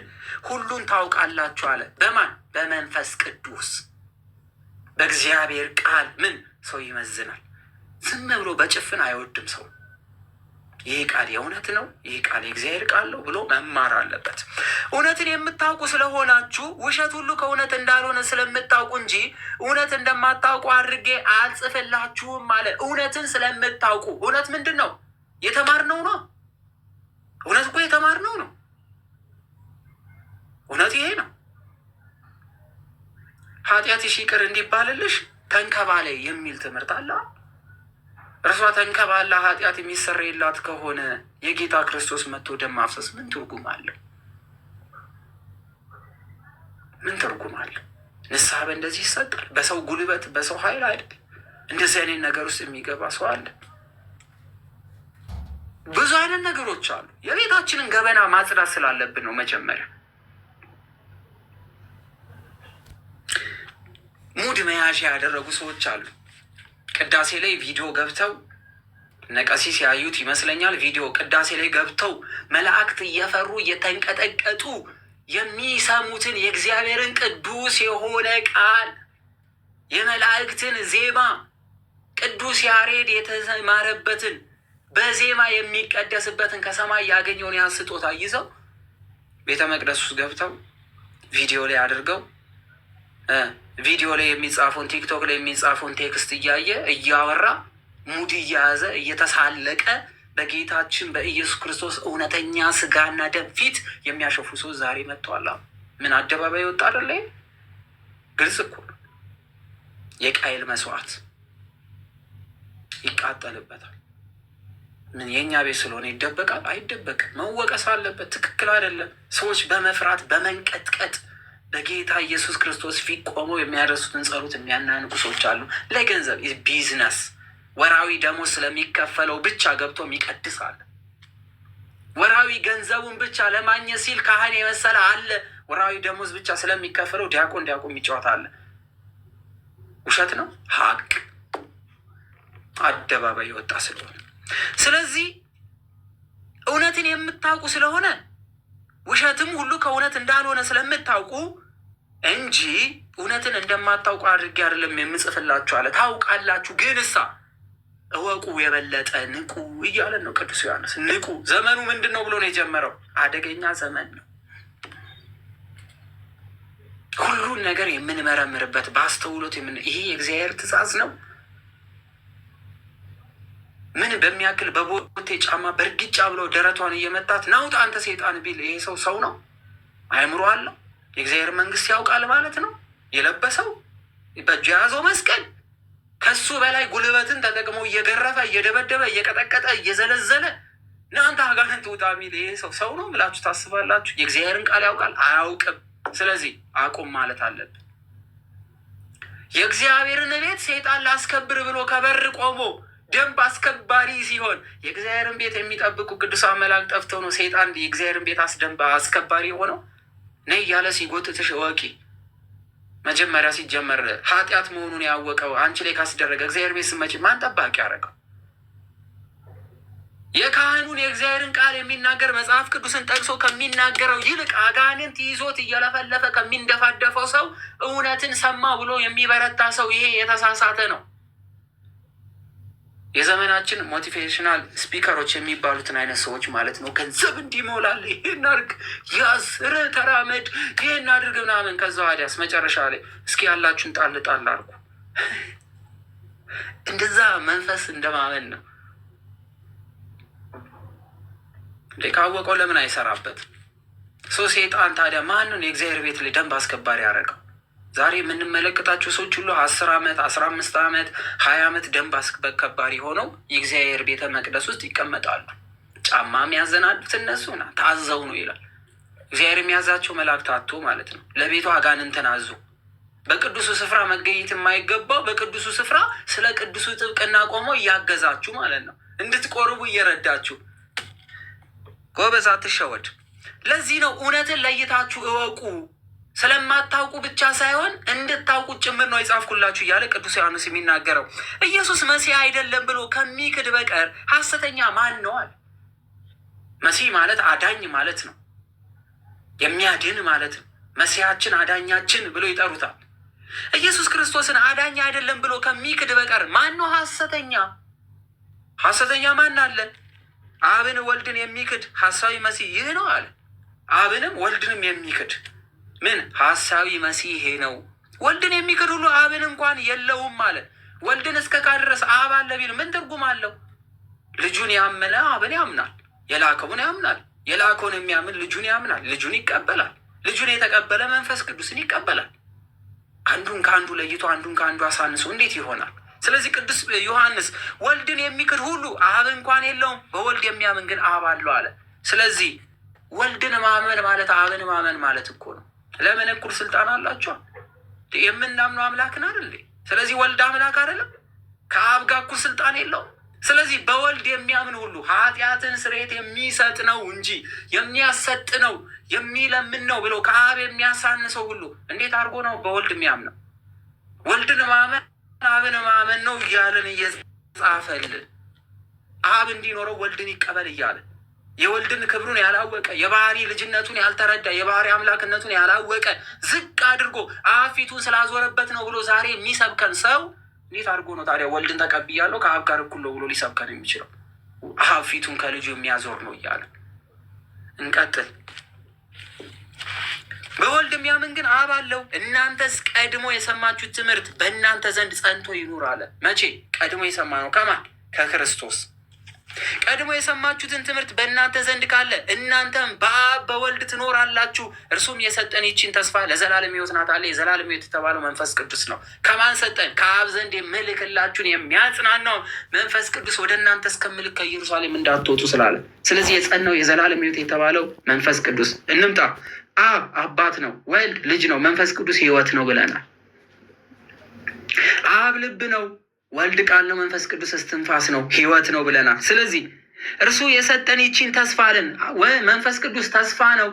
ሁሉን ታውቃላችሁ አለ። በማን? በመንፈስ ቅዱስ። በእግዚአብሔር ቃል ምን ሰው ይመዝናል። ዝም ብሎ በጭፍን አይወድም ሰው። ይህ ቃል የእውነት ነው፣ ይህ ቃል የእግዚአብሔር ቃል ነው ብሎ መማር አለበት። እውነትን የምታውቁ ስለሆናችሁ ውሸት ሁሉ ከእውነት እንዳልሆነ ስለምታውቁ እንጂ እውነት እንደማታውቁ አድርጌ አልጽፍላችሁም አለ። እውነትን ስለምታውቁ። እውነት ምንድን ነው? የተማርነው ነው። እውነት እኮ የተማርነው ነው። እውነት ይሄ ነው። ኃጢአትሽ ይቅር እንዲባልልሽ ተንከባለይ የሚል ትምህርት አለ። እርሷ ተንከባላ ኃጢአት የሚሰረይላት ከሆነ የጌታ ክርስቶስ መጥቶ ደም ማፍሰስ ምን ትርጉም አለው? ምን ትርጉም አለ? ንስሐ በእንደዚህ ይሰጣል? በሰው ጉልበት በሰው ኃይል አይደል? እንደዚህ አይነት ነገር ውስጥ የሚገባ ሰው አለ? ብዙ አይነት ነገሮች አሉ። የቤታችንን ገበና ማጽዳት ስላለብን ነው። መጀመሪያ ሙድ መያዣ ያደረጉ ሰዎች አሉ። ቅዳሴ ላይ ቪዲዮ ገብተው ነቀሲስ ያዩት ይመስለኛል። ቪዲዮ ቅዳሴ ላይ ገብተው መላእክት እየፈሩ እየተንቀጠቀጡ የሚሰሙትን የእግዚአብሔርን ቅዱስ የሆነ ቃል የመላእክትን ዜማ ቅዱስ ያሬድ የተማረበትን በዜማ የሚቀደስበትን ከሰማይ ያገኘውን ያን ስጦታ ይዘው ቤተ መቅደስ ውስጥ ገብተው ቪዲዮ ላይ አድርገው ቪዲዮ ላይ የሚጻፈውን ቲክቶክ ላይ የሚጻፈውን ቴክስት እያየ እያወራ ሙድ እየያዘ እየተሳለቀ በጌታችን በኢየሱስ ክርስቶስ እውነተኛ ስጋና ደም ፊት የሚያሸፉ ሰዎች ዛሬ መጥተዋል። ምን አደባባይ ወጣ አይደለ? ግልጽ እኮ ነው። የቃየል መስዋዕት ይቃጠልበታል። ምን የእኛ ቤት ስለሆነ ይደበቃል? አይደበቅም። መወቀስ አለበት። ትክክል አይደለም። ሰዎች በመፍራት በመንቀጥቀጥ በጌታ ኢየሱስ ክርስቶስ ፊት ቆመው የሚያደርሱትን ጸሎት የሚያናንቁ ሰዎች አሉ። ለገንዘብ ቢዝነስ ወራዊ ደሞዝ ስለሚከፈለው ብቻ ገብቶ የሚቀድስ አለ። ወራዊ ገንዘቡን ብቻ ለማግኘት ሲል ካህን የመሰለ አለ። ወራዊ ደሞዝ ብቻ ስለሚከፈለው ዲያቆን የሚጫወት አለ። ውሸት ነው። ሀቅ አደባባይ የወጣ ስለሆነ ስለዚህ እውነትን የምታውቁ ስለሆነ ውሸትም ሁሉ ከእውነት እንዳልሆነ ስለምታውቁ እንጂ እውነትን እንደማታውቁ አድርጌ አይደለም የምጽፍላችሁ አለ። ታውቃላችሁ፣ ግን እሳ እወቁ፣ የበለጠ ንቁ እያለን ነው ቅዱስ ዮሐንስ። ንቁ። ዘመኑ ምንድን ነው ብሎ ነው የጀመረው? አደገኛ ዘመን ነው። ሁሉን ነገር የምንመረምርበት በአስተውሎት ይሄ የእግዚአብሔር ትእዛዝ ነው። ምን በሚያክል በቦቴ ጫማ በእርግጫ ብሎ ደረቷን እየመታት ናውጣ አንተ ሴጣን ቢል ይሄ ሰው ነው? አእምሮ አለው? የእግዚአብሔር መንግስት ያውቃል ማለት ነው? የለበሰው በእጁ የያዘው መስቀል ከሱ በላይ ጉልበትን ተጠቅሞ እየገረፈ እየደበደበ እየቀጠቀጠ እየዘለዘለ እናንተ አጋንንት ውጣ የሚል ይሄ ሰው ነው ብላችሁ ታስባላችሁ? የእግዚአብሔርን ቃል ያውቃል? አያውቅም። ስለዚህ አቁም ማለት አለብን። የእግዚአብሔርን ቤት ሴጣን ላስከብር ብሎ ከበር ቆሞ ደንብ አስከባሪ ሲሆን የእግዚአብሔርን ቤት የሚጠብቁ ቅዱሳን መላእክት ጠፍተው ነው ሴጣን የእግዚአብሔርን ቤት አስከባሪ ሆነው ነይ እያለ ሲጎትትሽ እወቂ። መጀመሪያ ሲጀመር ኃጢአት መሆኑን ያወቀው አንቺ ላይ ካስደረገ እግዚአብሔር ቤት ስመጪ ማን ጠባቂ ያደረገው? የካህኑን የእግዚአብሔርን ቃል የሚናገር መጽሐፍ ቅዱስን ጠቅሶ ከሚናገረው ይልቅ አጋንንት ይዞት እየለፈለፈ ከሚንደፋደፈው ሰው እውነትን ሰማ ብሎ የሚበረታ ሰው ይሄ የተሳሳተ ነው። የዘመናችን ሞቲቬሽናል ስፒከሮች የሚባሉትን አይነት ሰዎች ማለት ነው። ገንዘብ እንዲሞላል ይሄን አድርግ፣ ያስር ተራመድ፣ ይሄን አድርግ ምናምን። ከዛ ዋዲያስ መጨረሻ ላይ እስኪ ያላችሁን ጣል ጣል አድርጉ። እንደዛ መንፈስ እንደማመን ነው እንዴ? ካወቀው ለምን አይሰራበት? ሴጣን ታዲያ ማንን የእግዚአብሔር ቤት ላይ ደንብ አስከባሪ ያደረገው? ዛሬ የምንመለከታቸው ሰዎች ሁሉ 10 ዓመት 15 ዓመት 20 ዓመት ደንብ አስከባሪ ሆነው የእግዚአብሔር ቤተ መቅደስ ውስጥ ይቀመጣሉ። ጫማ የሚያዘናዱት እነሱ ታዘው ነው ይላል እግዚአብሔር። የሚያዛቸው መላእክት አቶ ማለት ነው። ለቤቱ አጋንንትን አዙ። በቅዱሱ ስፍራ መገኘት የማይገባው በቅዱሱ ስፍራ ስለ ቅዱሱ ጥብቅና ቆሞ እያገዛችሁ ማለት ነው፣ እንድትቆርቡ እየረዳችሁ። ጎበዝ አትሸወድ። ለዚህ ነው እውነትን ለይታችሁ እወቁ። ስለማታውቁ ብቻ ሳይሆን እንድታውቁ ጭምር ነው የጻፍኩላችሁ እያለ ቅዱስ ዮሐንስ የሚናገረው። ኢየሱስ መሲህ አይደለም ብሎ ከሚክድ በቀር ሐሰተኛ ማን ነው አለ። መሲህ ማለት አዳኝ ማለት ነው፣ የሚያድን ማለት ነው። መሲያችን አዳኛችን ብሎ ይጠሩታል። ኢየሱስ ክርስቶስን አዳኝ አይደለም ብሎ ከሚክድ በቀር ማን ነው ሐሰተኛ? ሐሰተኛ ማን አለ? አብን ወልድን የሚክድ ሐሳዊ መሲህ ይህ ነው አለ። አብንም ወልድንም የሚክድ ምን ሐሳዊ መሲህ ነው። ወልድን የሚክድ ሁሉ አብን እንኳን የለውም አለ። ወልድን እስከ ካድረስ አብ አለ ቢል ምን ትርጉም አለው? ልጁን ያመነ አብን ያምናል፣ የላከውን ያምናል። የላከውን የሚያምን ልጁን ያምናል፣ ልጁን ይቀበላል። ልጁን የተቀበለ መንፈስ ቅዱስን ይቀበላል። አንዱን ከአንዱ ለይቶ አንዱን ከአንዱ አሳንሶ እንዴት ይሆናል? ስለዚህ ቅዱስ ዮሐንስ ወልድን የሚክድ ሁሉ አብ እንኳን የለውም፣ በወልድ የሚያምን ግን አብ አለው አለ። ስለዚህ ወልድን ማመን ማለት አብን ማመን ማለት እኮ ነው። ለምን እኩል ስልጣን አላቸው? የምናምነው አምላክን አይደል? ስለዚህ ወልድ አምላክ አይደለም? ከአብ ጋር እኩል ስልጣን የለውም? ስለዚህ በወልድ የሚያምን ሁሉ ኃጢአትን ስርየት የሚሰጥ ነው እንጂ የሚያሰጥ ነው የሚለምን ነው ብሎ ከአብ የሚያሳንሰው ሁሉ እንዴት አድርጎ ነው በወልድ የሚያምነው? ወልድን ማመን አብን ማመን ነው እያለን እየጻፈልን አብ እንዲኖረው ወልድን ይቀበል እያለ የወልድን ክብሩን ያላወቀ የባህሪ ልጅነቱን ያልተረዳ የባህሪ አምላክነቱን ያላወቀ ዝቅ አድርጎ አብ ፊቱን ስላዞረበት ነው ብሎ ዛሬ የሚሰብከን ሰው እንዴት አድርጎ ነው ታዲያ ወልድን ተቀብያለሁ ከአብ ጋር እኩል ነው ብሎ ሊሰብከን የሚችለው? አብ ፊቱን ከልጁ የሚያዞር ነው እያለ እንቀጥል። በወልድ የሚያምን ግን አብ አለው። እናንተስ ቀድሞ የሰማችሁት ትምህርት በእናንተ ዘንድ ጸንቶ ይኑር አለ። መቼ? ቀድሞ የሰማ ነው። ከማን? ከክርስቶስ። ቀድሞ የሰማችሁትን ትምህርት በእናንተ ዘንድ ካለ እናንተም በአብ በወልድ ትኖራላችሁ። እርሱም የሰጠን ይችን ተስፋ ለዘላለም ሕይወት ናት አለ። የዘላለም ሕይወት የተባለው መንፈስ ቅዱስ ነው። ከማን ሰጠን? ከአብ ዘንድ የምልክላችሁን የሚያጽናናው መንፈስ ቅዱስ ወደ እናንተ እስከምልክ ከኢየሩሳሌም እንዳትወጡ ስላለ፣ ስለዚህ የጸናው የዘላለም ሕይወት የተባለው መንፈስ ቅዱስ። እንምጣ። አብ አባት ነው፣ ወልድ ልጅ ነው፣ መንፈስ ቅዱስ ሕይወት ነው ብለናል። አብ ልብ ነው፣ ወልድ ቃል ነው፣ መንፈስ ቅዱስ እስትንፋስ ነው፣ ሕይወት ነው ብለናል። ስለዚህ እርሱ የሰጠን ይቺን ተስፋ አለን። መንፈስ ቅዱስ ተስፋ ነው፣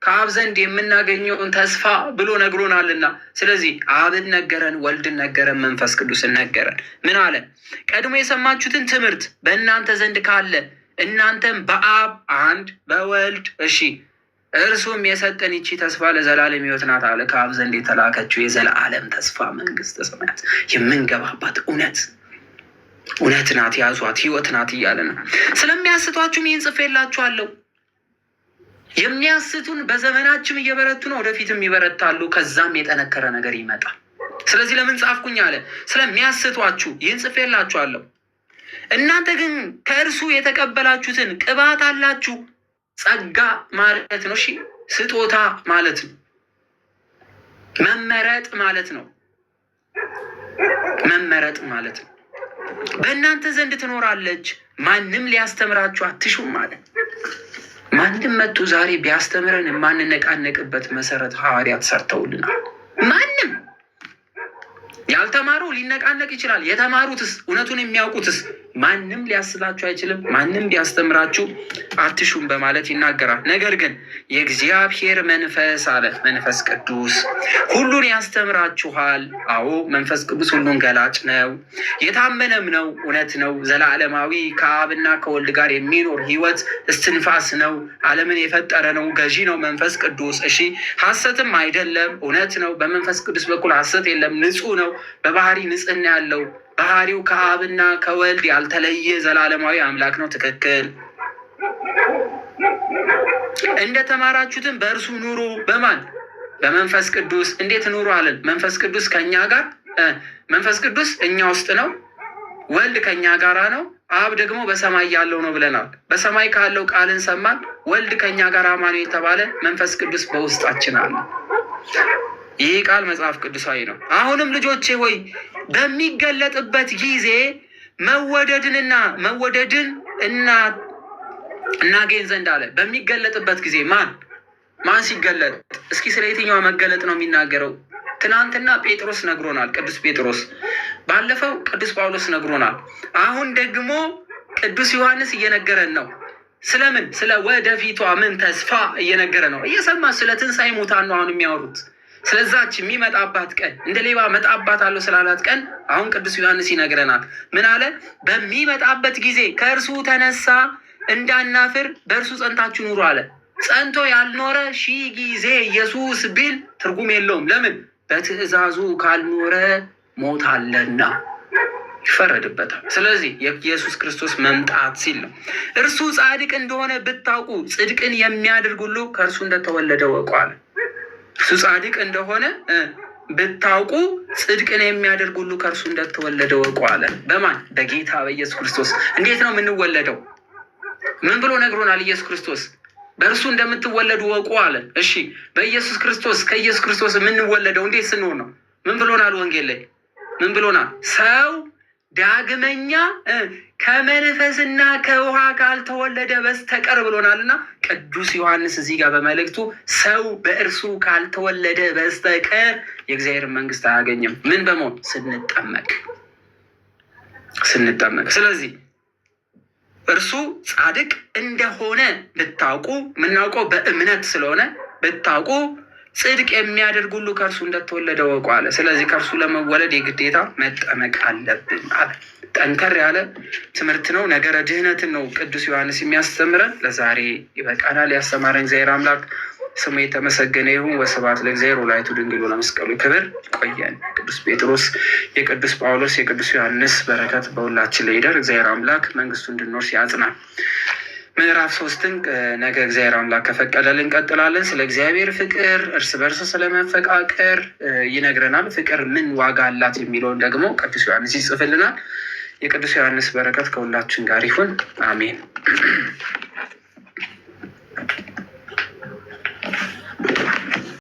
ከአብ ዘንድ የምናገኘውን ተስፋ ብሎ ነግሮናልና፣ ስለዚህ አብን ነገረን፣ ወልድን ነገረን፣ መንፈስ ቅዱስን ነገረን። ምን አለ? ቀድሞ የሰማችሁትን ትምህርት በእናንተ ዘንድ ካለ እናንተም በአብ አንድ በወልድ እርሱም የሰጠን ይቺ ተስፋ ለዘላለም ሕይወት ናት አለ። ከአብ ዘንድ የተላከችው የዘላለም ተስፋ መንግስተ ሰማያት የምንገባባት እውነት ናት፣ ያዟት፣ ሕይወት ናት እያለ ነው። ስለሚያስቷችሁም ይህን ጽፌላችኋለሁ። የሚያስቱን በዘመናችም እየበረቱ ነው፣ ወደፊትም ይበረታሉ። ከዛም የጠነከረ ነገር ይመጣል። ስለዚህ ለምን ጻፍኩኝ አለ? ስለሚያስቷችሁ ይህን ጽፌላችኋለሁ። እናንተ ግን ከእርሱ የተቀበላችሁትን ቅባት አላችሁ። ጸጋ ማለት ነው። ስጦታ ማለት ነው። መመረጥ ማለት ነው። መመረጥ ማለት ነው። በእናንተ ዘንድ ትኖራለች፣ ማንም ሊያስተምራችሁ አትሹም ማለት። ማንም መጥቶ ዛሬ ቢያስተምረን የማንነቃነቅበት መሰረት ሐዋርያት ሰርተውልናል። ማንም ያልተማረው ሊነቃነቅ ይችላል። የተማሩትስ እውነቱን የሚያውቁትስ ማንም ሊያስላችሁ አይችልም። ማንም ቢያስተምራችሁ አትሹም በማለት ይናገራል። ነገር ግን የእግዚአብሔር መንፈስ አለ፣ መንፈስ ቅዱስ ሁሉን ያስተምራችኋል። አዎ መንፈስ ቅዱስ ሁሉን ገላጭ ነው፣ የታመነም ነው፣ እውነት ነው፣ ዘላለማዊ ከአብና ከወልድ ጋር የሚኖር ሕይወት እስትንፋስ ነው፣ ዓለምን የፈጠረ ነው፣ ገዢ ነው መንፈስ ቅዱስ። ሐሰትም አይደለም፣ እውነት ነው። በመንፈስ ቅዱስ በኩል ሐሰት የለም፣ ንጹሕ ነው፣ በባህሪ ንጽሕና ያለው ባህሪው ከአብና ከወልድ ያልተለየ ዘላለማዊ አምላክ ነው። ትክክል። እንደተማራችሁትም በእርሱ ኑሩ። በማን? በመንፈስ ቅዱስ። እንዴት ኑሩ አለን? መንፈስ ቅዱስ ከእኛ ጋር፣ መንፈስ ቅዱስ እኛ ውስጥ ነው። ወልድ ከእኛ ጋራ ነው። አብ ደግሞ በሰማይ ያለው ነው ብለናል። በሰማይ ካለው ቃልን ሰማን። ወልድ ከእኛ ጋር አማኑኤል የተባለ መንፈስ ቅዱስ በውስጣችን አለ። ይህ ቃል መጽሐፍ ቅዱሳዊ ነው። አሁንም ልጆቼ ሆይ በሚገለጥበት ጊዜ መወደድን እናገኝ ዘንድ አለ። በሚገለጥበት ጊዜ ማን ሲገለጥ? እስኪ ስለ የትኛዋ መገለጥ ነው የሚናገረው? ትናንትና ጴጥሮስ ነግሮናል። ቅዱስ ጴጥሮስ፣ ባለፈው ቅዱስ ጳውሎስ ነግሮናል። አሁን ደግሞ ቅዱስ ዮሐንስ እየነገረን ነው። ስለምን? ስለ ወደፊቷ ምን ተስፋ እየነገረ ነው። እየሰማ ስለ ትንሣኤ ሙታን ነው አሁን የሚያወሩት። ስለዛች የሚመጣባት ቀን እንደ ሌባ መጣባት አለው ስላላት ቀን አሁን ቅዱስ ዮሐንስ ይነግረናል። ምን አለ? በሚመጣበት ጊዜ ከእርሱ ተነሳ እንዳናፍር በእርሱ ጸንታችሁ ኑሩ አለ። ጸንቶ ያልኖረ 1000 ጊዜ ኢየሱስ ቢል ትርጉም የለውም። ለምን? በትእዛዙ ካልኖረ ሞት አለና ይፈረድበታል። ስለዚህ የኢየሱስ ክርስቶስ መምጣት ሲል ነው። እርሱ ጻድቅ እንደሆነ ብታውቁ ጽድቅን የሚያደርግ ሁሉ ከእርሱ እንደተወለደ ወቁ አለ። እሱ ጻድቅ እንደሆነ ብታውቁ ጽድቅን የሚያደርግ ሁሉ ከእርሱ እንደተወለደ ወቁ አለ። በማን? በጌታ በኢየሱስ ክርስቶስ። እንዴት ነው የምንወለደው? ምን ብሎ ነግሮናል? ኢየሱስ ክርስቶስ በእርሱ እንደምትወለዱ ወቁ አለ። በኢየሱስ ክርስቶስ ከኢየሱስ ክርስቶስ የምንወለደው እንዴት ስንሆን ነው? ምን ብሎናል? ወንጌል ላይ ምን ብሎናል? ሰው ዳግመኛ ከመንፈስና ከውሃ ካልተወለደ በስተቀር ብሎናልና ቅዱስ ዮሐንስ እዚህ ጋር በመልእክቱ ሰው በእርሱ ካልተወለደ በስተቀር የእግዚአብሔር መንግስት አያገኝም። ምን በመሆን ስንጠመቅ። ስለዚህ እርሱ ጻድቅ እንደሆነ ብታውቁ፣ የምናውቀው በእምነት ስለሆነ ብታውቁ ጽድቅ የሚያደርግ ሁሉ ከእርሱ እንደተወለደ ወቁ አለ። ስለዚህ ከእርሱ ለመወለድ የግዴታ መጠመቅ አለብን አለ። ጠንከር ያለ ትምህርት ነው። ነገረ ድህነትን ነው ቅዱስ ዮሐንስ የሚያስተምረን። ለዛሬ ይበቃናል። ያስተማረን እግዚአብሔር አምላክ ስሙ የተመሰገነ ይሁን። ወስብሐት ለእግዚአብሔር ወለወላዲቱ ድንግል ወለመስቀሉ ክብር። ይቆየን። ቅዱስ ጴጥሮስ፣ የቅዱስ ጳውሎስ፣ የቅዱስ ዮሐንስ በረከት በሁላችን ላይ ይደር። እግዚአብሔር አምላክ መንግስቱ እንድንወርስ ያጽናል። ምዕራፍ 3ን ነገ እግዚአብሔር አምላክ ከፈቀደልን እንቀጥላለን። ስለ እግዚአብሔር ፍቅር፣ እርስ በርስ ስለመፈቃቀር ይነግረናል። ፍቅር ምን ዋጋ አላት የሚለውን ደግሞ ቅዱስ ዮሐንስ ይጽፍልናል። የቅዱስ ዮሐንስ በረከት ከሁላችን ጋር ይሁን። አሜን።